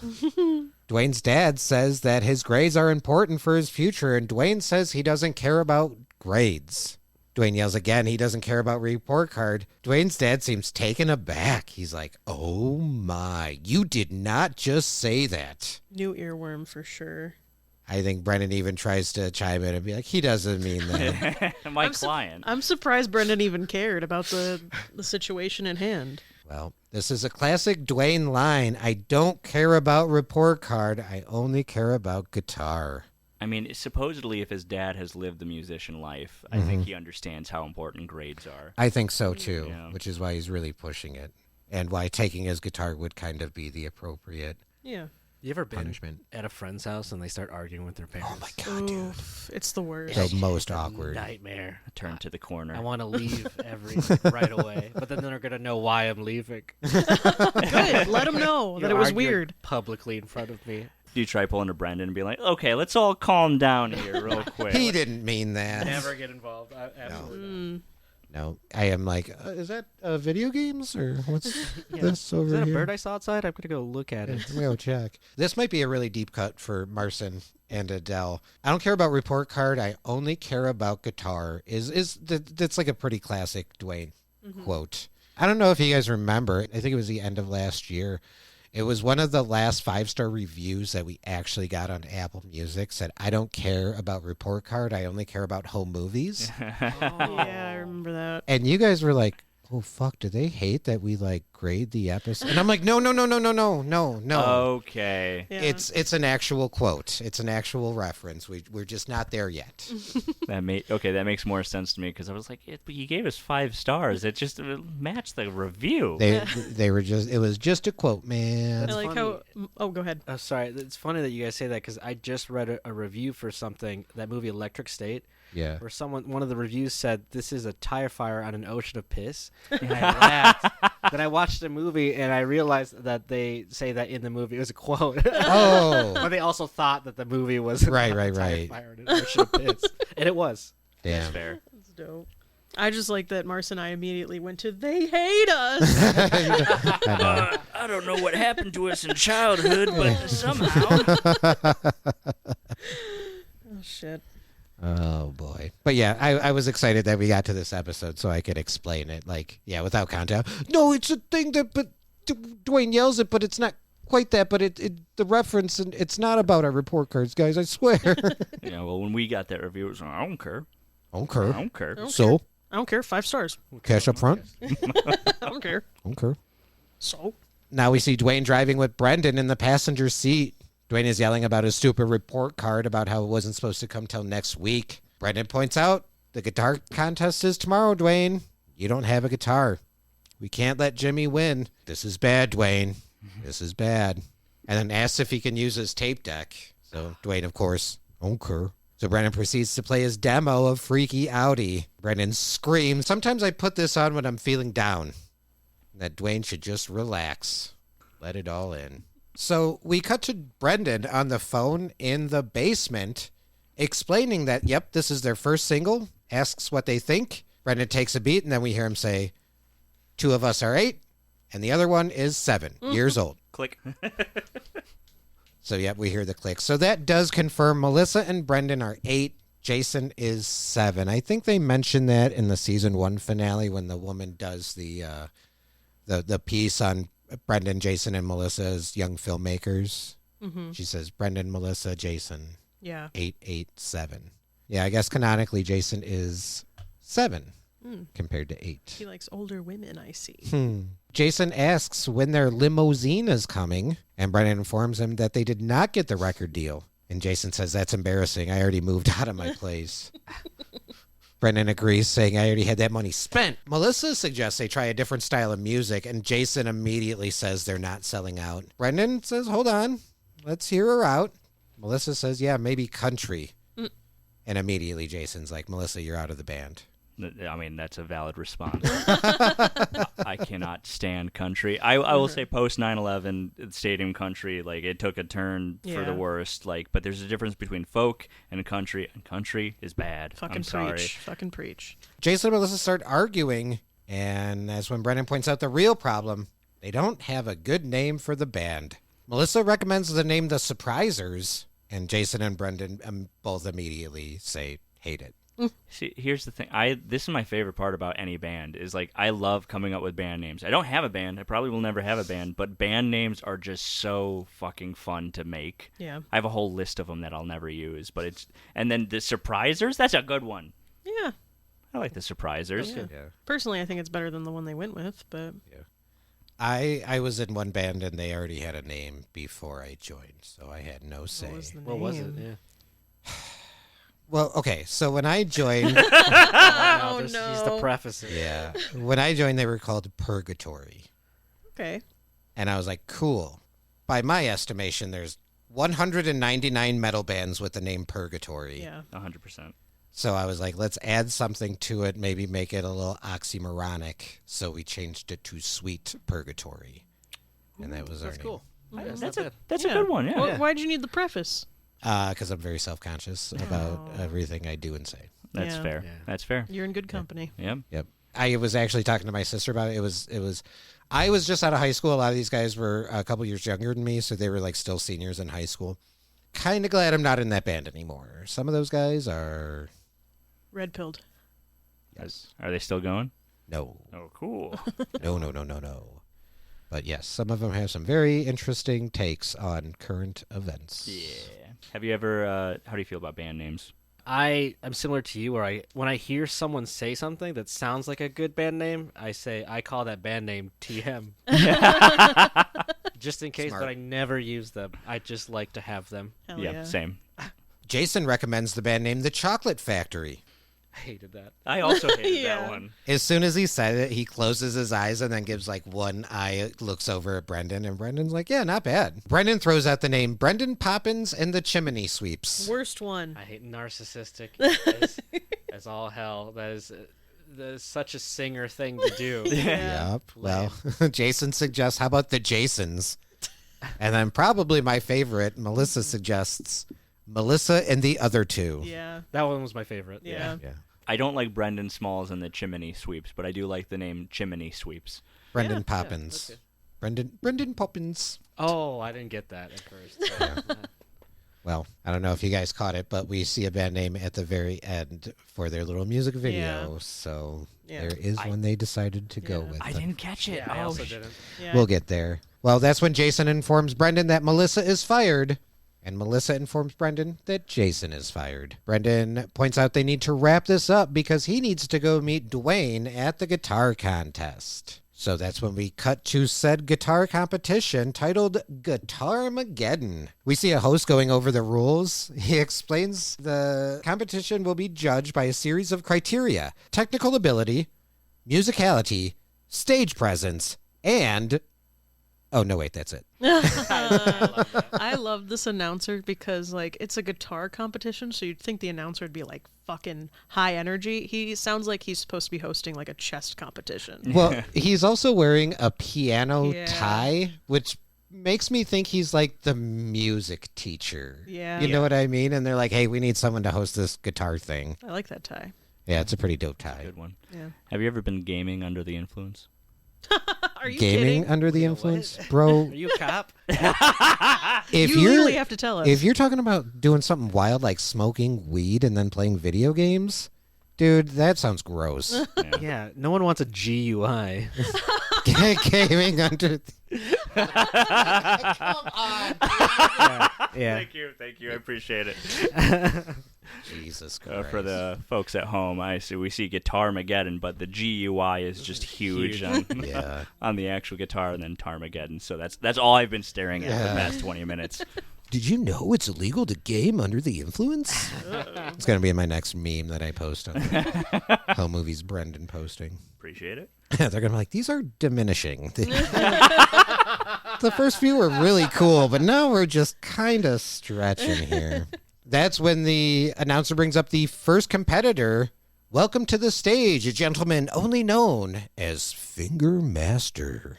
Dwayne's dad says that his grades are important for his future, and Dwayne says he doesn't care about grades. Dwayne yells again he doesn't care about report card. Dwayne's dad seems taken aback. He's like, oh my, you did not just say that. New earworm for sure. I think Brendan even tries to chime in and be like, he doesn't mean that. My client. I'm surprised Brendan even cared about the situation in hand. Well, this is a classic Dwayne line. I don't care about report card. I only care about guitar. I mean, supposedly, if his dad has lived the musician life, I think he understands how important grades are. I think so, too, Yeah. which is why he's really pushing it. And why taking his guitar would kind of be the appropriate Yeah. You ever been punishment. at a friend's house and they start arguing with their parents? Oh, my God, dude. Oof, it's the worst. The most awkward. Nightmare. Turn to the corner. I want to leave right away, but then they're gonna know why I'm leaving. Good. Let him know You that it was arguing weird. publicly in front of me. Do you try pulling to Brendan and be like, okay, let's all calm down here real quick? He didn't mean that. Never get involved. Absolutely not. No, I am like, is that video games or what's this over Is that a here? bird I saw outside? I'm gonna go look at it. Let me go check. This might be a really deep cut for Marcin and Adele. I don't care about report card. I only care about guitar. That's like a pretty classic Dwayne quote. I don't know if you guys remember. I think it was the end of last year. It was one of the last 5-star reviews that we actually got on Apple Music. Said, I don't care about report card. I only care about home movies. Yeah, I remember that. And you guys were like, oh, fuck, do they hate that we, like, grade the episode? And I'm like, no. Okay. Yeah. It's an actual quote. It's an actual reference. We're just not there yet. That makes more sense to me because I was like, but you gave us 5 stars. It just matched the review. They were just, it was just a quote, man. I like funny. how. Oh, go ahead. Sorry, it's funny that you guys say that because I just read a review for that movie Electric State, Yeah. where one of the reviews said this is a tire fire on an ocean of piss. And I laughed. Then I watched the movie and I realized that they say that in the movie. It was a quote. Oh. But they also thought that the movie was Right. a tire fire on an ocean of piss, and it was. That's Damn. fair. That's dope. I just like that Mars and I immediately went to, they hate us. I know. I don't know what happened to us in childhood, but somehow. Oh, shit. Oh, boy. But yeah, I was excited that we got to this episode so I could explain it. Like, yeah, without context. No, it's a thing that, but Dwayne yells it, but it's not quite that, but the reference, and it's not about our report cards, guys, I swear. Yeah, well, when we got that review, it was like, I don't care. Okay. I don't care. So? I don't care. 5 stars. Cash up front? I don't care. Okay. So? Now we see Dwayne driving with Brendan in the passenger seat. Dwayne is yelling about his stupid report card about how it wasn't supposed to come till next week. Brendan points out, the guitar contest is tomorrow, Dwayne. You don't have a guitar. We can't let Jimmy win. This is bad, Dwayne. This is bad. And then asks if he can use his tape deck. So Dwayne, of course, okay. So Brendan proceeds to play his demo of Freaky Audi. Brendan screams, sometimes I put this on when I'm feeling down. That Dwayne should just relax. Let it all in. So we cut to Brendan on the phone in the basement, explaining that, yep, this is their first single, asks what they think. Brendan takes a beat, and then we hear him say, 2 of us are 8, and the other one is 7 years old. Click. So, yep, we hear the click. So that does confirm Melissa and Brendan are 8. Jason is 7. I think they mentioned that in the season 1 finale when the woman does the piece on Brendan, Jason, and Melissa as young filmmakers. Mm-hmm. She says Brendan, Melissa, Jason. Yeah. 8, 8, 7. Yeah, I guess canonically Jason is 7 compared to 8. He likes older women, I see. Jason asks when their limousine is coming, and Brendan informs him that they did not get the record deal. And Jason says, that's embarrassing. I already moved out of my place. Brendan agrees, saying, I already had that money spent. Melissa suggests they try a different style of music, and Jason immediately says they're not selling out. Brendan says, hold on, let's hear her out. Melissa says, yeah, maybe country. And immediately Jason's like, Melissa, you're out of the band. I mean, that's a valid response. I cannot stand country. I will say post 9/11 stadium country, like it took a turn for the worst. Like, but there's a difference between folk and country is bad. Fucking preach. Fucking preach. Jason and Melissa start arguing, and that's when Brendan points out the real problem. They don't have a good name for the band. Melissa recommends the name The Surprisers, and Jason and Brendan both immediately say hate it. See, here's the thing. This is my favorite part about any band is like I love coming up with band names. I don't have a band. I probably will never have a band, but band names are just so fucking fun to make. Yeah. I have a whole list of them that I'll never use, but and then the Surprisers, that's a good one. Yeah. I like the Surprisers. Yeah. Personally, I think it's better than the one they went with, but Yeah. I was in one band and they already had a name before I joined, so I had no say. What was it? Yeah. Well, okay, so when I joined, Oh, He's the preface. yeah, when I joined, they were called Purgatory, okay. and I was like, cool. By my estimation, there's 199 metal bands with the name Purgatory. Yeah. 100%. So I was like, let's add something to it, maybe make it a little oxymoronic. So we changed it to Sweet Purgatory, and that was our name. Cool. That's a good one. Yeah. Well, why'd you need the preface? Because I'm very self-conscious about everything I do and say. That's Yeah. fair. Yeah. That's fair. You're in good company. Yeah. Yep. I was actually talking to my sister about it. It was. I was just out of high school. A lot of these guys were a couple years younger than me, so they were like still seniors in high school. Kind of glad I'm not in that band anymore. Some of those guys are. Red pilled. Yes. Are they still going? No. Oh, cool. No. But yes, some of them have some very interesting takes on current events. Yeah. Have you ever? How do you feel about band names? I'm similar to you, where when I hear someone say something that sounds like a good band name, I call that band name TM. Just in case, Smart. but I never use them. I just like to have them. Hell Yeah, yeah. same. Jason recommends the band name The Chocolate Factory. I hated that. I also hated Yeah. that one. As soon as he said it, he closes his eyes and then gives like one eye, looks over at Brendan, and Brendan's like, yeah, not bad. Brendan throws out the name Brendan Poppins and the Chimney Sweeps. Worst one. I hate narcissistic as all hell. That is such a singer thing to do. Yeah. Yep. Well, Jason suggests, how about the Jasons? And then probably my favorite, Melissa suggests Melissa and the Other Two. Yeah. That one was my favorite. Yeah. Yeah. I don't like Brendan Smalls and the Chimney Sweeps, but I do like the name Chimney Sweeps. Brendan Yeah, Poppins. okay. Brendan Poppins. Oh, I didn't get that at first. So, Well, I don't know if you guys caught it, but we see a band name at the very end for their little music video. Yeah. So Yeah. there is one they decided to go with. I didn't catch it. I also didn't. Yeah. We'll get there. Well, that's when Jason informs Brendan that Melissa is fired. And Melissa informs Brendan that Jason is fired. Brendan points out they need to wrap this up because he needs to go meet Dwayne at the guitar contest. So that's when we cut to said guitar competition titled Guitarmegeddon. We see a host going over the rules. He explains the competition will be judged by a series of criteria: technical ability, musicality, stage presence, and... Oh, no, wait, that's it. I love this announcer because, like, it's a guitar competition, so you'd think the announcer would be, like, fucking high energy. He sounds like he's supposed to be hosting, like, a chest competition. Well, he's also wearing a piano Yeah. tie, which makes me think he's like the music teacher. Yeah. You know what I mean? And they're like, hey, we need someone to host this guitar thing. I like that tie. Yeah, it's a pretty dope tie. Good one. Yeah. Have you ever been gaming under the influence? Are you Gaming kidding? under the influence? Bro, Are you a cop? if You you're really have to tell us. if you're talking about doing something wild like smoking weed and then playing video games, dude, that sounds gross. Yeah, no one wants a GUI. Gaming under Yeah. Thank you. I appreciate it. Jesus Christ. For the folks at home, we see Guitarmegeddon, but the GUI is just huge on, Yeah. on the actual guitar, and then Tarmageddon. So that's all I've been staring at the past 20 minutes. Did you know it's illegal to game under the influence? It's going to be in my next meme that I post on Home Movies Brendan posting. Appreciate it. They're going to be like, these are diminishing. The first few were really cool, but now we're just kind of stretching here. That's when the announcer brings up the first competitor. Welcome to the stage, a gentleman only known as Finger Master.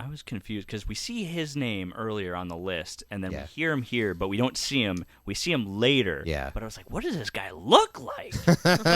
I was confused because we see his name earlier on the list, and then Yeah. we hear him here, but we don't see him. We see him later. Yeah. But I was like, what does this guy look like?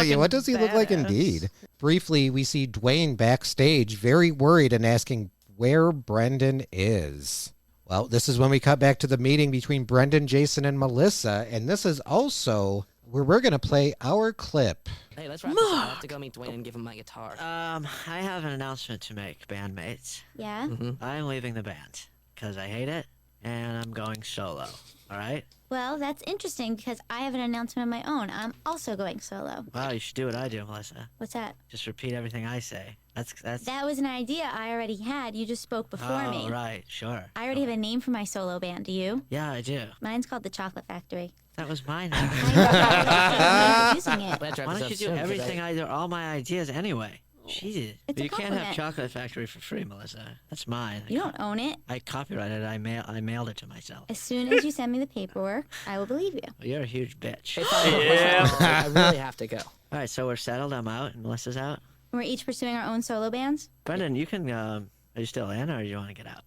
Yeah, what does he look like badass. indeed? Briefly, we see Dwayne backstage, very worried and asking where Brendan is. Well, this is when we cut back to the meeting between Brendan, Jason, and Melissa, and this is also where we're going to play our clip. Hey, let's wrap this up. I have to go meet Dwayne and give him my guitar. I have an announcement to make, bandmates. Yeah? I'm leaving the band because I hate it, and I'm going solo. All right? Well, that's interesting because I have an announcement of my own. I'm also going solo. Wow, you should do what I do, Melissa. What's that? Just repeat everything I say. That's. That was an idea I already had. You just spoke before oh, me. right, sure. I already have a name for my solo band. Do you? Yeah, I do. Mine's called the Chocolate Factory. That was mine. I'm using it. Let's wrap Why this don't up you do soon, 'cause everything all my ideas anyway? Jesus. It's a You can't have compliment. Chocolate Factory for free, Melissa. That's mine. You don't own it. I copyrighted it. I mailed it to myself. As soon as you send me the paperwork, I will believe you. Well, you're a huge bitch. Hey, fine, look, let's wrap this up. I really have to go. All right, so we're settled. I'm out, and Melissa's out. We're each pursuing our own solo bands. Brendan, you can. Are you still in, or do you want to get out?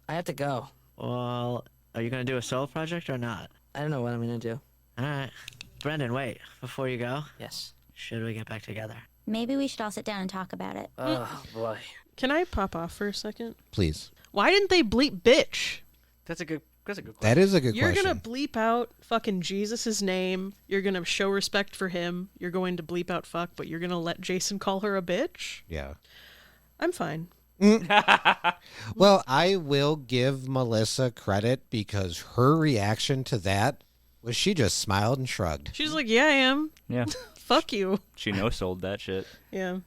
I have to go. Well, are you going to do a solo project or not? I don't know what I'm gonna do. All right. Brendan, wait. Before you go, Yes. should we get back together? Maybe we should all sit down and talk about it. Oh boy. Can I pop off for a second? Please. Why didn't they bleep bitch? That's a good question. That is a good You're question. gonna bleep out fucking Jesus' name. You're gonna show respect for him. You're going to bleep out fuck, but you're gonna let Jason call her a bitch? Yeah. I'm fine. Well, I will give Melissa credit because her reaction to that was she just smiled and shrugged. She's like, yeah, I am. Yeah. Fuck you. She no-sold that shit. Yeah.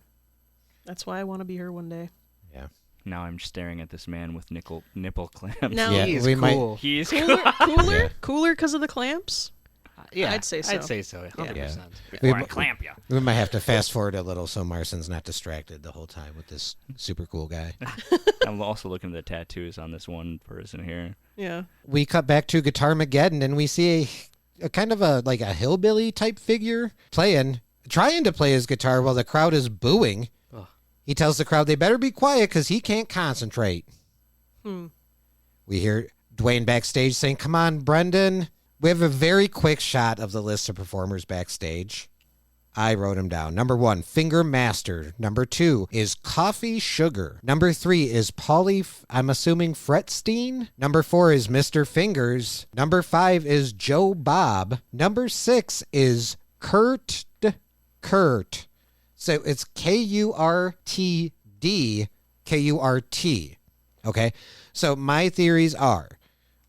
That's why I want to be her one day. Yeah. Now I'm staring at this man with nipple clamps. Now, Yeah, He's we might- cool. He's Cooler because of the clamps? Yeah, I'd say so. I'd say so. 100%. We Or I might- clamp you. We might have to fast forward a little so Marson's not distracted the whole time with this super cool guy. I'm also looking at the tattoos on this one person here. Yeah. We cut back to Guitarmegeddon and we see a kind of a hillbilly type figure trying to play his guitar while the crowd is booing. Ugh. He tells the crowd they better be quiet because he can't concentrate. We hear Dwayne backstage saying, "Come on, Brendan." We have a very quick shot of the list of performers backstage. I wrote them down. Number 1, Finger Master. Number 2 is Coffee Sugar. Number 3 is I'm assuming Fretstein. Number 4 is Mr. Fingers. Number 5 is Joe Bob. Number 6 is Kurt. So it's Kurtd, okay? So my theories are,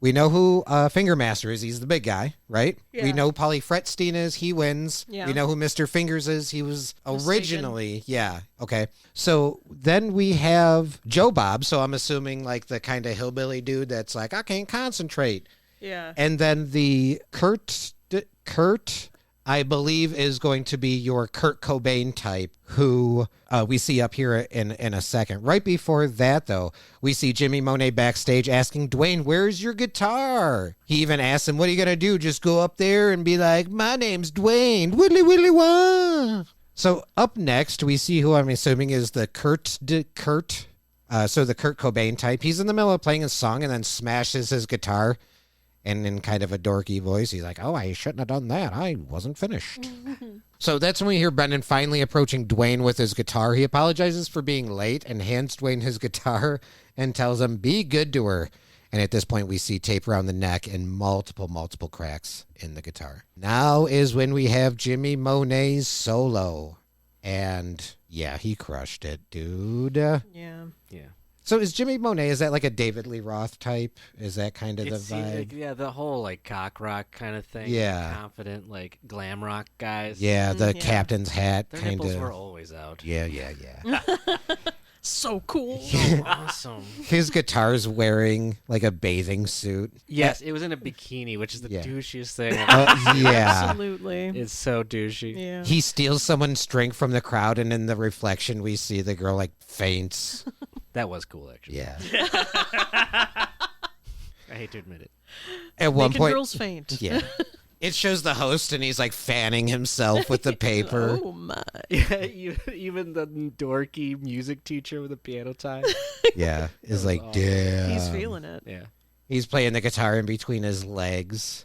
we know who Finger Master is. He's the big guy, right? Yeah. We know Polly Fretstein is. He wins. Yeah. We know who Mr. Fingers is. He was Mistaken. originally. Yeah. Okay. So then we have Joe Bob. So I'm assuming like the kind of hillbilly dude that's like, I can't concentrate. Yeah. And then the Kurt, I believe, is going to be your Kurt Cobain type, who we see up here in a second. Right before that, though, we see Jimmy Monet backstage asking Dwayne, where's your guitar? He even asks him, what are you going to do? Just go up there and be like, my name's Dwayne, widdly widdly wah. So up next, we see who I'm assuming is the Kurt, so the Kurt Cobain type. He's in the middle of playing a song and then smashes his guitar. And in kind of a dorky voice, he's like, oh, I shouldn't have done that. I wasn't finished. So that's when we hear Brendan finally approaching Dwayne with his guitar. He apologizes for being late and hands Dwayne his guitar and tells him, be good to her. And at this point, we see tape around the neck and multiple cracks in the guitar. Now is when we have Jimmy Monet's solo. And yeah, he crushed it, dude. Yeah. Yeah. So is Jimmy Monet, is that like a David Lee Roth type? Is that kind of the vibe? Like, yeah, the whole like cock rock kind of thing. Yeah. Confident, like glam rock guys. Yeah, the Yeah. captain's hat Their kind nipples were of. always out. Yeah. So cool. Awesome. His guitar's wearing like a bathing suit. Yes, it was in a bikini, which is the Yeah. douchiest thing. Yeah. Absolutely. It's so douchey. Yeah. He steals someone's drink from the crowd, and in the reflection, we see the girl like faints. That was cool, actually. Yeah. I hate to admit it. At one Making point, girls faint. yeah. It shows the host, and he's like fanning himself with the paper. Oh my. Yeah, even the dorky music teacher with a piano tie. Yeah. Is like, Oh. damn. He's feeling it. Yeah. He's playing the guitar in between his legs.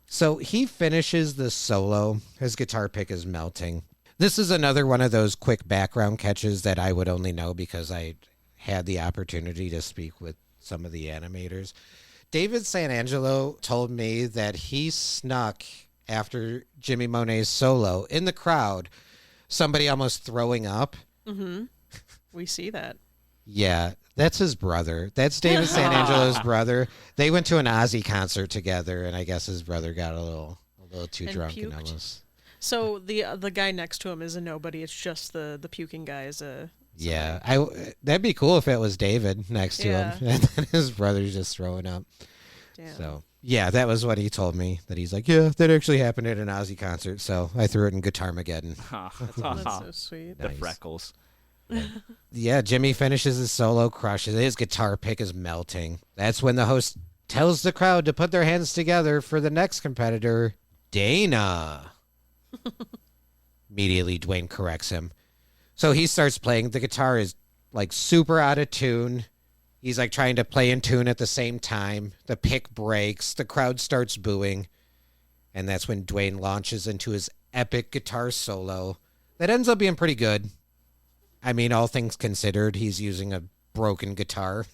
So he finishes the solo. His guitar pick is melting. This is another one of those quick background catches that I would only know because I had the opportunity to speak with some of the animators. David Sanangelo told me that he snuck after Jimmy Monet's solo in the crowd, somebody almost throwing up. Mm-hmm. We see that. Yeah, that's his brother. That's David Sanangelo's brother. They went to an Ozzy concert together, and I guess his brother got a little too And drunk and puked. almost. So the guy next to him is a nobody. It's just the puking guy is a. Yeah, that'd be cool if it was David next to Yeah. him, and then his brother's just throwing up. Damn. So yeah, that was what he told me. That he's like, yeah, that actually happened at an Ozzy concert. So I threw it in Guitarmegeddon. That's so sweet. The Nice. freckles. Yeah, Jimmy finishes his solo, crushes it. His guitar pick is melting. That's when the host tells the crowd to put their hands together for the next competitor, Dana. Immediately, Dwayne corrects him. So he starts playing. The guitar is like super out of tune. He's like trying to play in tune at the same time. The pick breaks. The crowd starts booing. And that's when Dwayne launches into his epic guitar solo that ends up being pretty good. I mean, all things considered, he's using a broken guitar.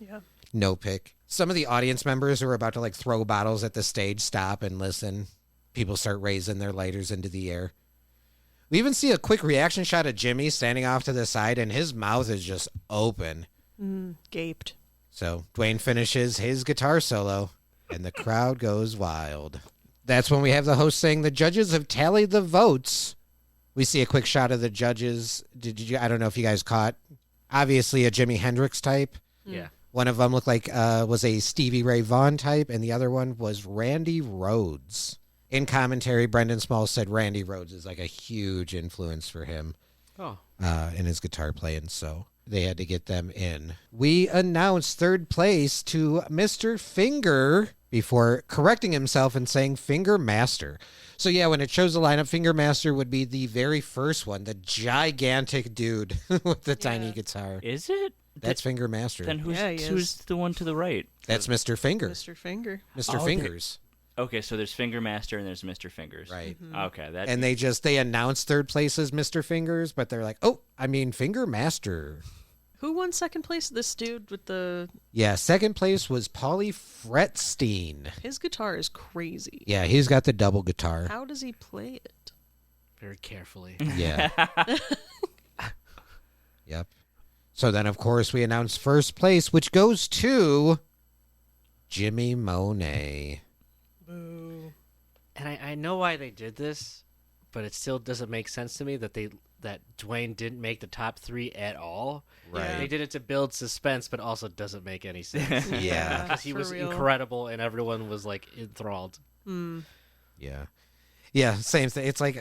Yeah. No pick. Some of the audience members who are about to like throw bottles at the stage stop and listen. People start raising their lighters into the air. We even see a quick reaction shot of Jimmy standing off to the side, and his mouth is just open. Gaped. So Dwayne finishes his guitar solo, and the crowd goes wild. That's when we have the host saying the judges have tallied the votes. We see a quick shot of the judges. Did you? I don't know if you guys caught. Obviously, a Jimi Hendrix type. Yeah. One of them looked like was a Stevie Ray Vaughan type, and the other one was Randy Rhoads. In commentary, Brendan Smalls said Randy Rhoads is like a huge influence for him Oh. in his guitar playing, so they had to get them in. We announced third place to Mr. Finger before correcting himself and saying Finger Master. So yeah, when it shows the lineup, Finger Master would be the very first one, the gigantic dude with the tiny guitar. Is it? That's Finger Master. Then who's Yeah, he who's is. the one to the right? That's Mr. Finger. Mr. Finger. Mr. Oh, Fingers. Okay, so there's Finger Master and there's Mr. Fingers. Right. Okay, that And they announced third place as Mr. Fingers, but they're like, oh, I mean Finger Master. Who won second place? This dude with the... Yeah, second place was Paulie Fretstein. His guitar is crazy. Yeah, he's got the double guitar. How does he play it? Very carefully. Yeah. Yep. So then, of course, we announced first place, which goes to Jimmy Monet. Boo. And I know why they did this, but it still doesn't make sense to me that Dwayne didn't make the top 3 at all. Right. They did it to build suspense, but also doesn't make any sense. Yeah. Because he for was real. incredible and everyone was like enthralled. Yeah. Yeah, same thing. It's like,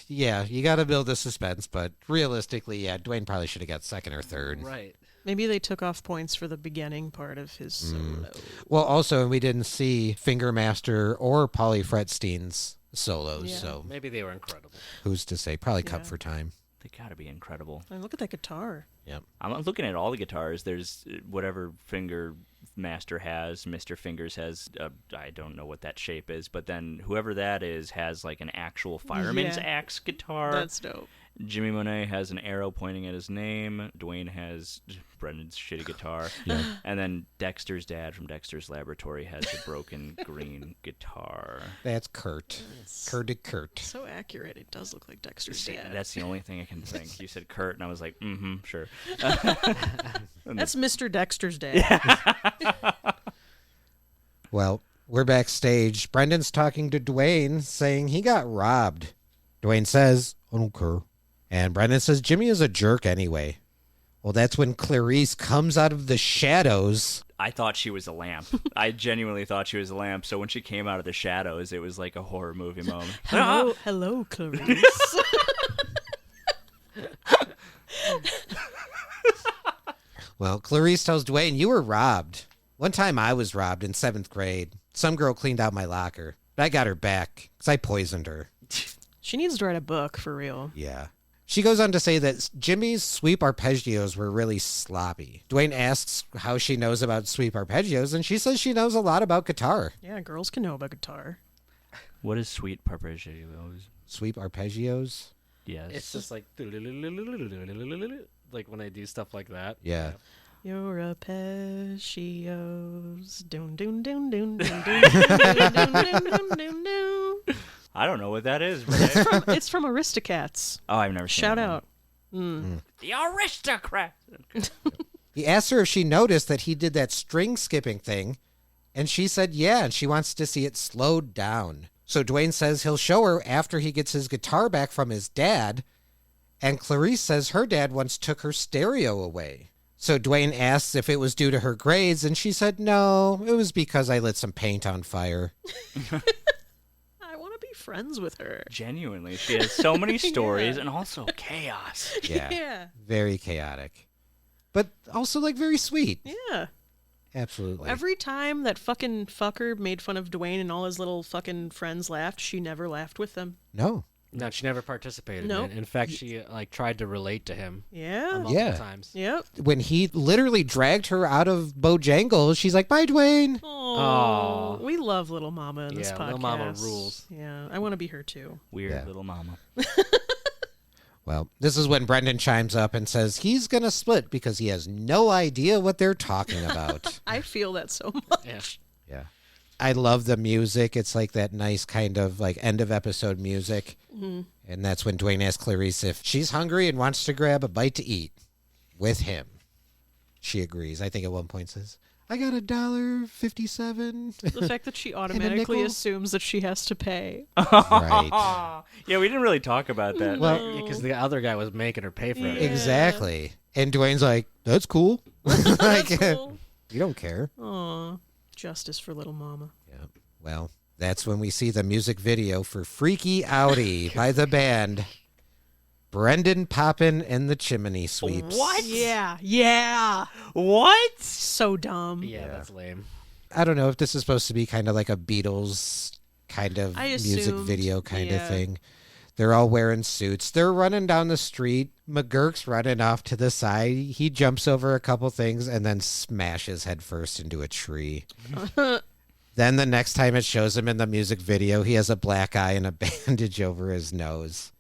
yeah, you got to build the suspense, but realistically, yeah, Dwayne probably should have got second or third. Right. Maybe they took off points for the beginning part of his solo. Well, also, we didn't see Finger Master or Paulie Fretstein's solos, Yeah. so Maybe they were incredible. who's to say? Probably Cup Yeah. for Time. They gotta be incredible. And look at that guitar. Yep. I'm looking at all the guitars. There's whatever Finger Master has, Mr. Fingers has, I don't know what that shape is, but then whoever that is has like an actual fireman's Yeah. axe guitar. That's dope. Jimmy Monet has an arrow pointing at his name. Dwayne has Brendan's shitty guitar. And then Dexter's dad from Dexter's Laboratory has a broken green guitar. That's Kurt. Kurt. So accurate. It does look like Dexter's See, dad. that's the only thing I can think. You said Kurt, and I was like, sure. That's Mr. Dexter's dad. Well, we're backstage. Brendan's talking to Dwayne, saying he got robbed. Dwayne says, I don't care. And Brendan says, Jimmy is a jerk anyway. Well, that's when Clarice comes out of the shadows. I thought she was a lamp. I genuinely thought she was a lamp. So when she came out of the shadows, it was like a horror movie moment. Hello, Clarice. Well, Clarice tells Dwayne, you were robbed. One time I was robbed in 7th grade. Some girl cleaned out my locker. But I got her back because I poisoned her. She needs to write a book, for real. Yeah. She goes on to say that Jimmy's sweep arpeggios were really sloppy. Dwayne asks how she knows about sweep arpeggios, and she says she knows a lot about guitar. Yeah, girls can know about guitar. What is sweet arpeggios? Sweep arpeggios? Yes. It's just like when I do stuff like that. Yeah. Your arpeggios. Doon, doon, doon, doon, doon, doon, doon, doon, doon, doon, doon. I don't know what that is. But It's from Aristocats. oh, I've never seen Shout that out. one. The aristocrat. He asked her if she noticed that he did that string skipping thing, and she said yeah, and she wants to see it slowed down. So Dwayne says he'll show her after he gets his guitar back from his dad, and Clarice says her dad once took her stereo away. So Dwayne asks if it was due to her grades, and she said no, it was because I lit some paint on fire. I want to be friends with her. Genuinely, she has so many stories and also chaos. Yeah. Yeah. Very chaotic. But also, like, very sweet. Yeah. Absolutely. Every time that fucking fucker made fun of Dwayne and all his little fucking friends laughed, she never laughed with them. No. No, she never participated Nope. in it. In fact, she tried to relate to him Yeah. multiple Yeah. times. Yep. When he literally dragged her out of Bojangles, she's like, bye, Dwayne. Oh, Aw. we love Little Mama in this Yeah, podcast. Little Mama rules. Yeah, I want to be her too. Weird Yeah. little mama. Well, this is when Brendan chimes up and says he's going to split because he has no idea what they're talking about. I feel that so much. Yeah. Yeah. I love the music. It's like that nice kind of like end of episode music. Mm-hmm. And that's when Dwayne asks Clarice if she's hungry and wants to grab a bite to eat with him. She agrees. I think at one point says, I got $1.57. The fact that she automatically nickel? assumes that she has to pay. Right. Yeah, we didn't really talk about that. Well, Because the other guy was making her pay for it. exactly. And Dwayne's like, that's cool. Like, Cool. you don't care. Aw, justice for Little Mama. Yeah. Well, that's when we see the music video for Freaky Outie by the band Brendan Poppin and the Chimney Sweeps. What? Yeah. What? So dumb. Yeah, that's lame. I don't know if this is supposed to be kind of like a Beatles kind of I music assumed, video kind of yeah. thing. They're all wearing suits. They're running down the street. McGurk's running off to the side. He jumps over a couple things and then smashes headfirst into a tree. Then the next time it shows him in the music video, he has a black eye and a bandage over his nose.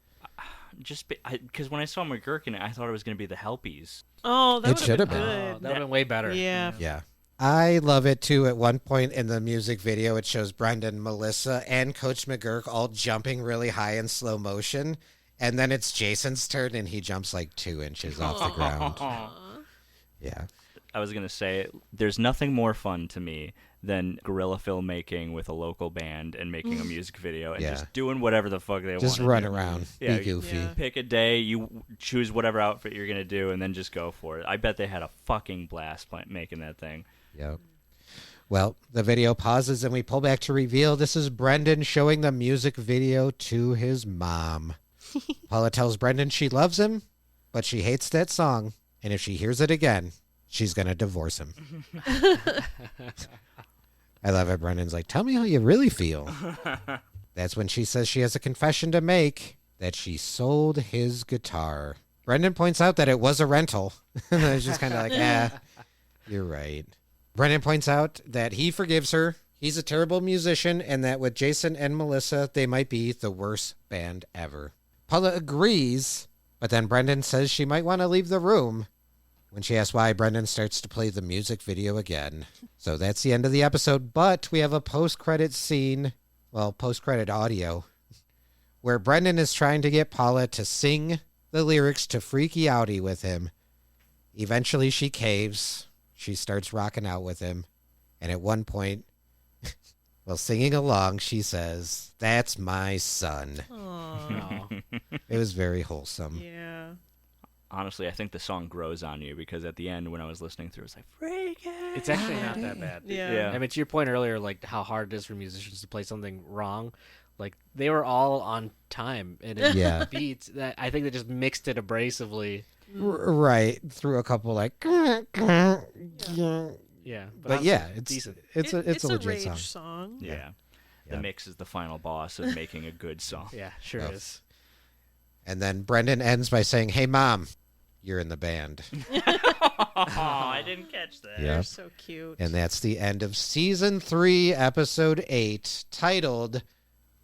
Just because when I saw McGurk in it, I thought it was going to be the Helpies. Oh, that It would should have have been been. That good. would have been way better. Yeah. Yeah. I love it too. At one point in the music video, it shows Brendan, Melissa, and Coach McGurk all jumping really high in slow motion. And then it's Jason's turn, and he jumps like 2 inches off the ground. Yeah. I was going to say, there's nothing more fun to me than guerrilla filmmaking with a local band and making a music video and Yeah. just doing whatever the fuck they want. Just run around. Yeah, Be goofy. yeah. Pick a day, you choose whatever outfit you're going to do, and then just go for it. I bet they had a fucking blast making that thing. Yep. Well, the video pauses and we pull back to reveal this is Brendan showing the music video to his mom. Paula tells Brendan she loves him, but she hates that song, and if she hears it again, she's going to divorce him. I love it. Brendan's like, tell me how you really feel. That's when she says she has a confession to make, that she sold his guitar. Brendan points out that it was a rental. And it's just kind of like, you're right. Brendan points out that he forgives her. He's a terrible musician, and that with Jason and Melissa, they might be the worst band ever. Paula agrees, but then Brendan says she might want to leave the room. When she asks why, Brendan starts to play the music video again. So that's the end of the episode, but we have a post-credit scene, well, post-credit audio, where Brendan is trying to get Paula to sing the lyrics to Freaky Outie with him. Eventually she caves. She starts rocking out with him. And at one point, while singing along, she says, "That's my son." Aw. It was very wholesome. Yeah. Honestly, I think the song grows on you because at the end, when I was listening through, it's like, freaking. It's actually not that bad. Yeah. Yeah. I mean, to your point earlier, like how hard it is for musicians to play something wrong. Like they were all on time and in Yeah. beats. That I think they just mixed it abrasively. Right. Through a couple like... Yeah, But yeah, it's decent. it's a legit rage song. song. Yeah. Yeah. The mix is the final boss of making a good song. Yeah, sure Oh. is. And then Brendan ends by saying, "Hey, Mom, you're in the band." I didn't catch that. Yeah. They're so cute. And that's the end of Season 3, Episode 8, titled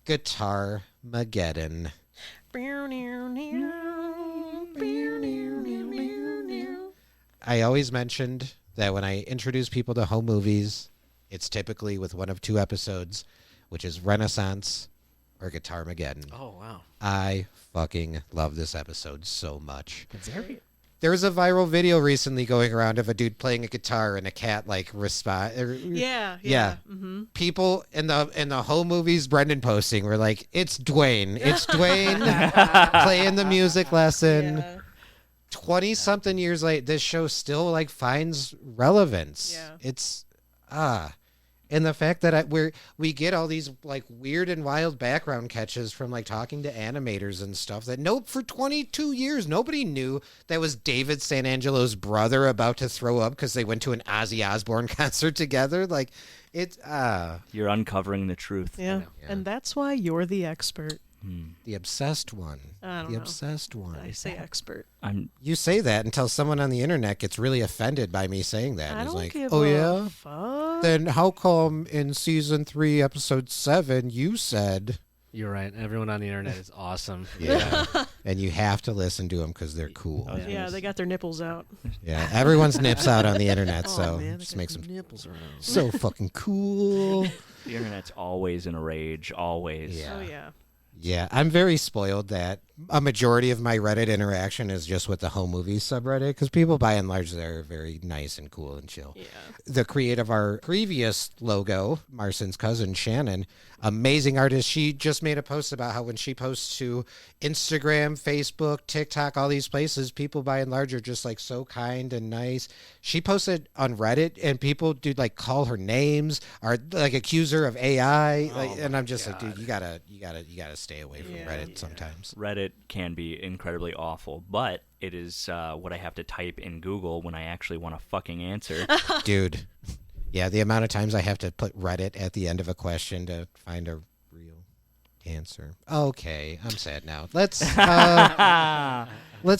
Guitarmegeddon. I always mentioned that when I introduce people to home movies, it's typically with one of 2 episodes, which is Renaissance or Guitarmegeddon. Oh wow. I fucking love this episode so much. Very. There was a viral video recently going around of a dude playing a guitar and a cat like respond. Yeah. Yeah. Mm-hmm. People in the home movies Brendan posting were like, "It's Dwayne. It's Dwayne playing the music lesson." Yeah. 20-something years late, this show still like finds relevance. Yeah. It's and the fact that we get all these like weird and wild background catches from like talking to animators and stuff that for 22 years nobody knew that was David Sanangelo's brother about to throw up because they went to an Ozzy Osbourne concert together. Like it's You're uncovering the truth. Yeah. Yeah. And that's why you're the expert. the obsessed one. I don't The know. obsessed one. I say expert. I'm You say that until someone on the internet gets really offended by me saying that. I And is don't like, give "Oh a yeah? fuck. Then how come in Season 3, Episode 7, you said..." You're right. Everyone on the internet is awesome. Yeah. And you have to listen to them because they're cool. Oh, Yeah, they got their nipples out. Yeah, everyone's nips out on the internet, Oh, so man, it just they got makes some them nipples around. so fucking cool. The internet's always in a rage, always. Yeah. Oh yeah. Yeah, I'm very spoiled that a majority of my Reddit interaction is just with the home movies subreddit because people, by and large, they're very nice and cool and chill. Yeah. The creator of our previous logo, Marson's cousin, Shannon, amazing artist. She just made a post about how when she posts to Instagram, Facebook, TikTok, all these places, people by and large are just like so kind and nice. She posted on Reddit and people do like call her names or like accuse her of AI. And I'm just like, dude, you gotta stay away from Yeah. Reddit sometimes. Reddit can be incredibly awful, but it is what I have to type in Google when I actually want a fucking answer. Dude. Yeah, the amount of times I have to put Reddit at the end of a question to find a real answer. Okay, I'm sad now. Let's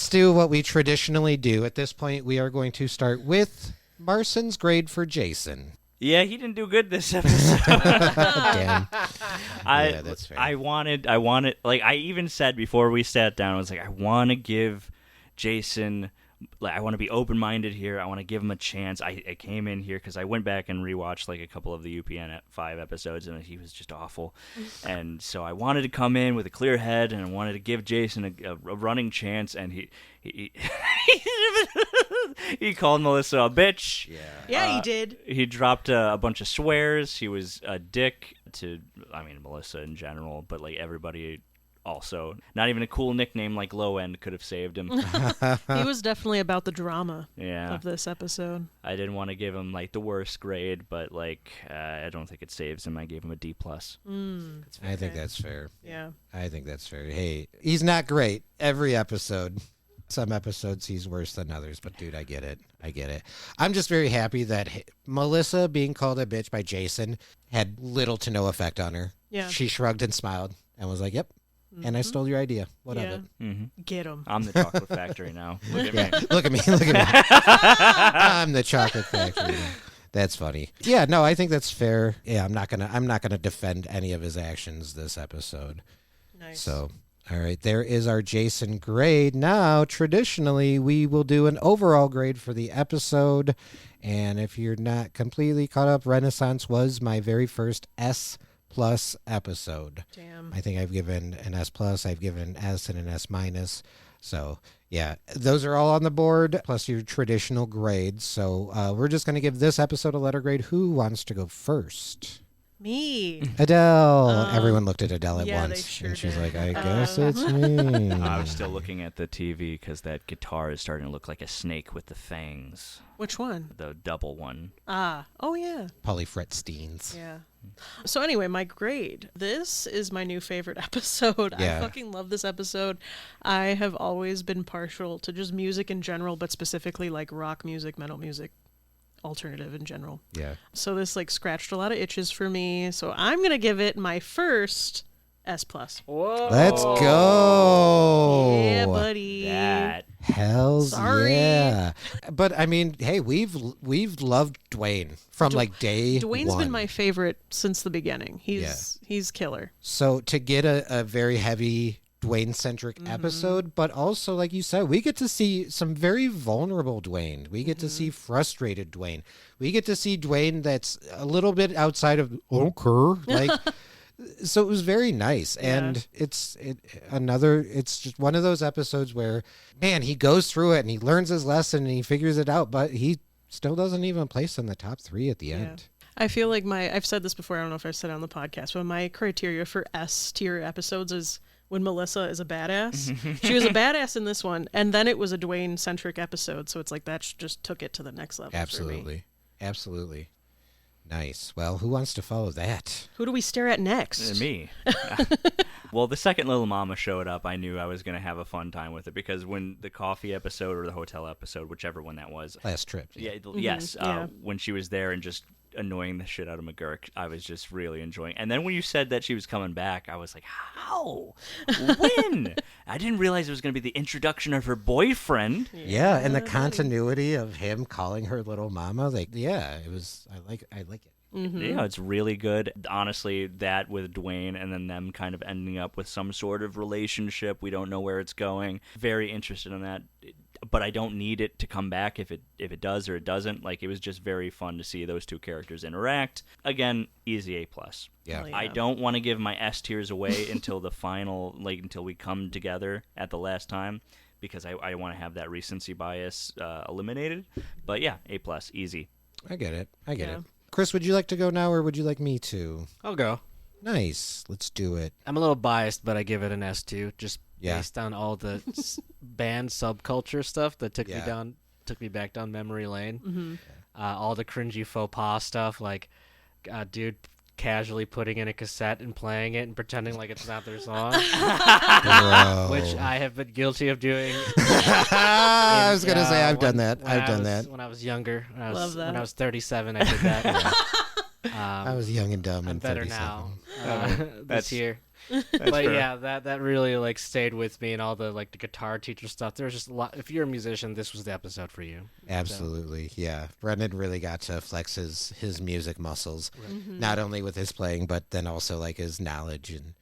do what we traditionally do. At this point, we are going to start with Marson's grade for Jason. Yeah, he didn't do good this episode. Damn. Yeah, that's fair. I wanted, like, I even said before we sat down, I was like, I want to give Jason, like, I want to be open-minded here. I want to give him a chance. I came in here because I went back and rewatched, like, a couple of the UPN 5 episodes, and he was just awful. And so I wanted to come in with a clear head, and I wanted to give Jason a running chance, and he he called Melissa a bitch. Yeah, he did. He dropped a bunch of swears. He was a dick to, Melissa in general, but, like, everybody also. Not even a cool nickname like Low End could have saved him. He was definitely about the drama Yeah. of this episode. I didn't want to give him, like, the worst grade, but, like, I don't think it saves him. I gave him a D+. I think that's fair. Yeah. I think that's fair. Hey, he's not great every episode. Some episodes he's worse than others, but dude, I get it. I'm just very happy that Melissa being called a bitch by Jason had little to no effect on her. Yeah. She shrugged and smiled and was like, yep. And I stole your idea. What of it? Mm-hmm. Get him. I'm the chocolate factory now. Look at me. Look at me. I'm the chocolate factory. That's funny. Yeah, no, I think that's fair. Yeah, I'm not gonna defend any of his actions this episode. Nice. So, all right, there is our Jason grade. Now, traditionally, we will do an overall grade for the episode. And if you're not completely caught up, Renaissance was my very first S+ episode. Damn. I think I've given an S+, I've given an S and an S-. So, yeah, those are all on the board, plus your traditional grades. So we're just going to give this episode a letter grade. Who wants to go first? Me. Adele. Everyone looked at Adele at yeah, once. they sure and she's did. like, I guess it's me. I was still looking at the TV because that guitar is starting to look like a snake with the fangs. Which one? The double one. Ah. Oh, yeah. Polyfretsteins. Yeah. So anyway, my grade. This is my new favorite episode. Yeah. I fucking love this episode. I have always been partial to just music in general, but specifically like rock music, metal music, alternative in general. Yeah. So this like scratched a lot of itches for me. So I'm going to give it my first S+. Whoa. Let's go. Yeah, buddy. That. Hells Sorry. yeah. But I mean, hey, we've loved Dwayne from like day Dwayne's one. been my favorite since the beginning. He's killer. So to get a very heavy Dwayne-centric episode, but also, like you said, we get to see some very vulnerable Dwayne. We get to see frustrated Dwayne. We get to see Dwayne that's a little bit outside of okay. Like, so it was very nice. And it's just one of those episodes where, man, he goes through it and he learns his lesson and he figures it out, but he still doesn't even place in the top 3 at the end. I feel like I've said this before, I don't know if I've said it on the podcast, but my criteria for S tier episodes is when Melissa is a badass. She was a badass in this one, and then it was a Dwayne-centric episode, so it's like that just took it to the next level for me. Absolutely. Nice. Well, who wants to follow that? Who do we stare at next? Me. Well, the second Little Mama showed up, I knew I was going to have a fun time with it because when the coffee episode or the hotel episode, whichever one that was. Last trip. Yes. When she was there and just annoying the shit out of McGurk, I was just really enjoying. And then when you said that she was coming back, I was like, how? When? I didn't realize it was going to be the introduction of her boyfriend. Yeah, and the continuity of him calling her little mama, like, yeah, it was. I like it. Yeah, it's really good. Honestly, that with Dwayne and then them kind of ending up with some sort of relationship. We don't know where it's going. Very interested in that. But I don't need it to come back if it does or it doesn't. Like, it was just very fun to see those two characters interact. Again, easy A+. Yeah. I don't want to give my S tiers away until the final, like until we come together at the last time, because I want to have that recency bias eliminated. But yeah, A+, easy. I get it. Chris, would you like to go now, or would you like me to? I'll go. Nice. Let's do it. I'm a little biased, but I give it an S2, just Yeah. based on all the band subculture stuff that took Yeah. me back down memory lane. All the cringy faux pas stuff, like dude casually putting in a cassette and playing it and pretending like it's not their song, Bro. which I have been guilty of doing. I was going to say I've done that. I've done that. When I was younger. Love that. When I was 37, I did that. I was young and dumb I'm and better 37. now. This year. But yeah, that really like stayed with me, and all the like the guitar teacher stuff. There's just a lot. If you're a musician, this was the episode for you. Absolutely, yeah. Brendan really got to flex his music muscles, not only with his playing, but then also like his knowledge and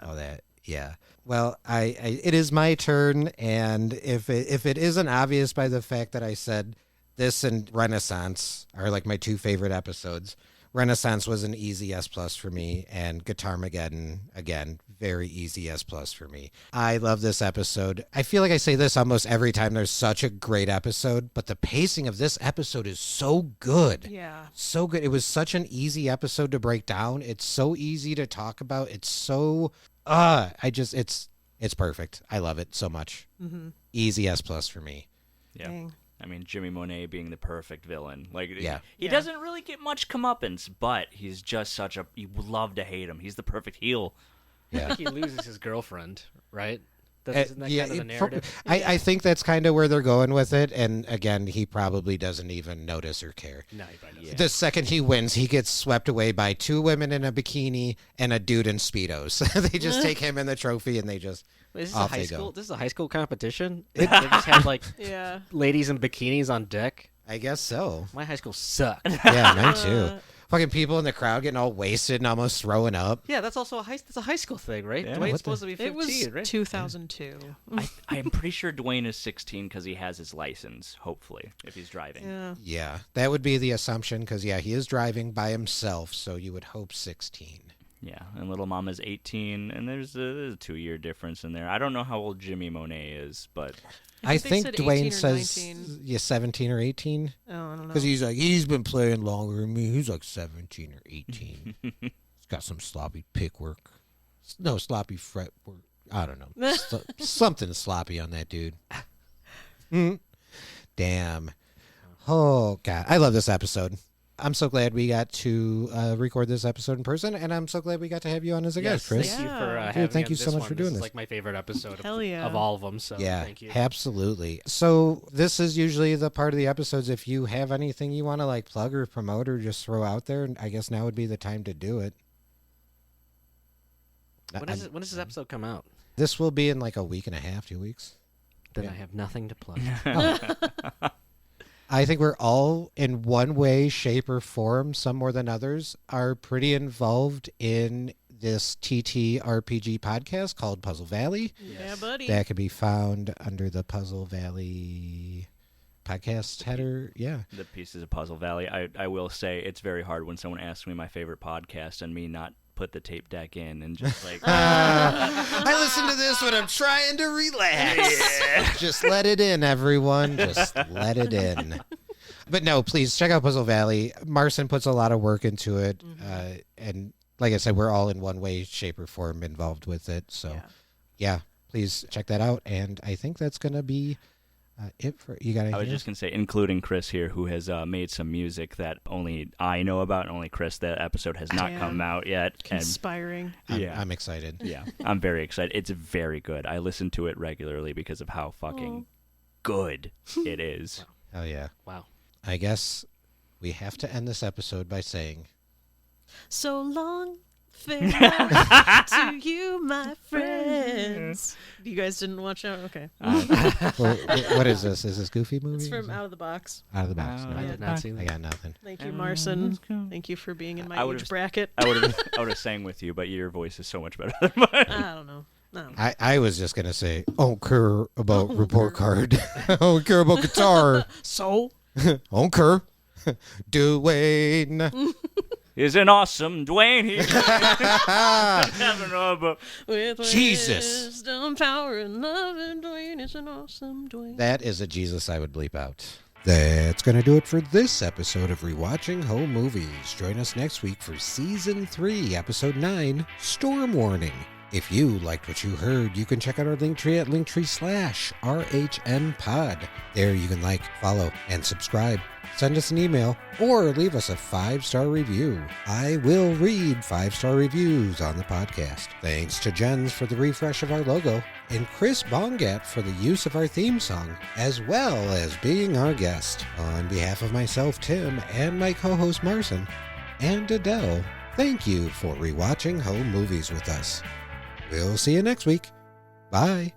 all that. Yeah. Well, it is my turn, and if it isn't obvious by the fact that I said this and Renaissance are like my two favorite episodes. Renaissance was an easy S+ for me, and Guitarmegeddon, again, very easy S+ for me. I love this episode. I feel like I say this almost every time there's such a great episode, but the pacing of this episode is so good. Yeah. So good. It was such an easy episode to break down. It's so easy to talk about. It's so, it's perfect. I love it so much. Mm-hmm. Easy S+ for me. Yeah. Dang. I mean, Jimmy Monet being the perfect villain. Like, Yeah. he doesn't really get much comeuppance, but he's just you would love to hate him. He's the perfect heel. I think he loses his girlfriend, right? Isn't that kind of the narrative? I think that's kind of where they're going with it. And again, he probably doesn't even notice or care. No, he probably doesn't. The second he wins, he gets swept away by two women in a bikini and a dude in Speedos. They just take him and the trophy, and they just Wait, is this off a high they school? go. This is a high school competition. They just had like Yeah. ladies in bikinis on deck. I guess so. My high school sucked. Yeah, mine too. Fucking people in the crowd getting all wasted and almost throwing up. Yeah, that's also that's a high school thing, right? Yeah. Dwayne's What supposed to be 15, It was right? 2002. I'm pretty sure Dwayne is 16 because he has his license, hopefully, if he's driving. Yeah. Yeah, that would be the assumption because, yeah, he is driving by himself, so you would hope 16. Yeah, and Little Mama's 18, and there's a 2-year difference in there. I don't know how old Jimmy Monet is, but I they think said Dwayne 18 or says 19. 17 or 18. Oh, I don't know. Because he's like, he's been playing longer than me. He's like 17 or 18. He's got some sloppy pick work. No, sloppy fret work. I don't know. Something sloppy on that dude. Damn. Oh, God. I love this episode. I'm so glad we got to record this episode in person, and I'm so glad we got to have you on as a guest, Chris. Thank you for Yeah. having thank me you on so this much one. for doing This this. is like my favorite episode Hell yeah. of all of them. So Yeah, thank you. absolutely. So this is usually the part of the episodes. If you have anything you want to like plug or promote or just throw out there, I guess now would be the time to do it. When does this episode come out? This will be in like a week and a half, 2 weeks. Then Yeah. I have nothing to plug. I think we're all in one way, shape, or form, some more than others, are pretty involved in this TTRPG podcast called Puzzle Valley. Yeah, buddy. That can be found under the Puzzle Valley podcast header. Yeah. the Pieces of Puzzle Valley, I will say it's very hard when someone asks me my favorite podcast and me not put the tape deck in and just like I listen to this when I'm trying to relax. Just let it in, everyone. Just let it in. But no, please check out Puzzle Valley. Marcin puts a lot of work into it. And like I said, we're all in one way, shape, or form involved with it. So, yeah, please check that out. And I think that's going to be it for you. Got anything I was else? just going to say, including Chris here, who has made some music that only I know about, and only Chris. That episode has not Damn. come out yet. And Conspiring. I'm excited. yeah, I'm very excited. It's very good. I listen to it regularly because of how fucking good it is. Oh, yeah. Wow. I guess we have to end this episode by saying, So long, farewell to you, my friends. You guys didn't watch out? Okay. what is this? Is this Goofy movie? It's Is from it- Out of the Box. Out of the Box. No, I did not see I that. got nothing. Thank you, Marcin. Thank you for being in my I age would've- bracket. I would have sang with you, but your voice is so much better than mine. I don't know. No. I was just gonna say, I don't care about report card. I don't care about guitar. So? I don't care. Dwayne. Is an awesome Dwayne here. Having a- With Jesus. wisdom, power, and love, and Dwayne is an awesome Dwayne. That is a Jesus I would bleep out. That's going to do it for this episode of Rewatching Home Movies. Join us next week for Season 3, Episode 9, Storm Warning. If you liked what you heard, you can check out our Linktree at Linktree/RHMpod. There you can like, follow, and subscribe. Send us an email or leave us a 5-star review. I will read 5-star reviews on the podcast. Thanks to Jens for the refresh of our logo and Chris Bongat for the use of our theme song, as well as being our guest. On behalf of myself, Tim, and my co-host Marcin, and Adele, Thank you for rewatching home movies with us. We'll see you next week. Bye.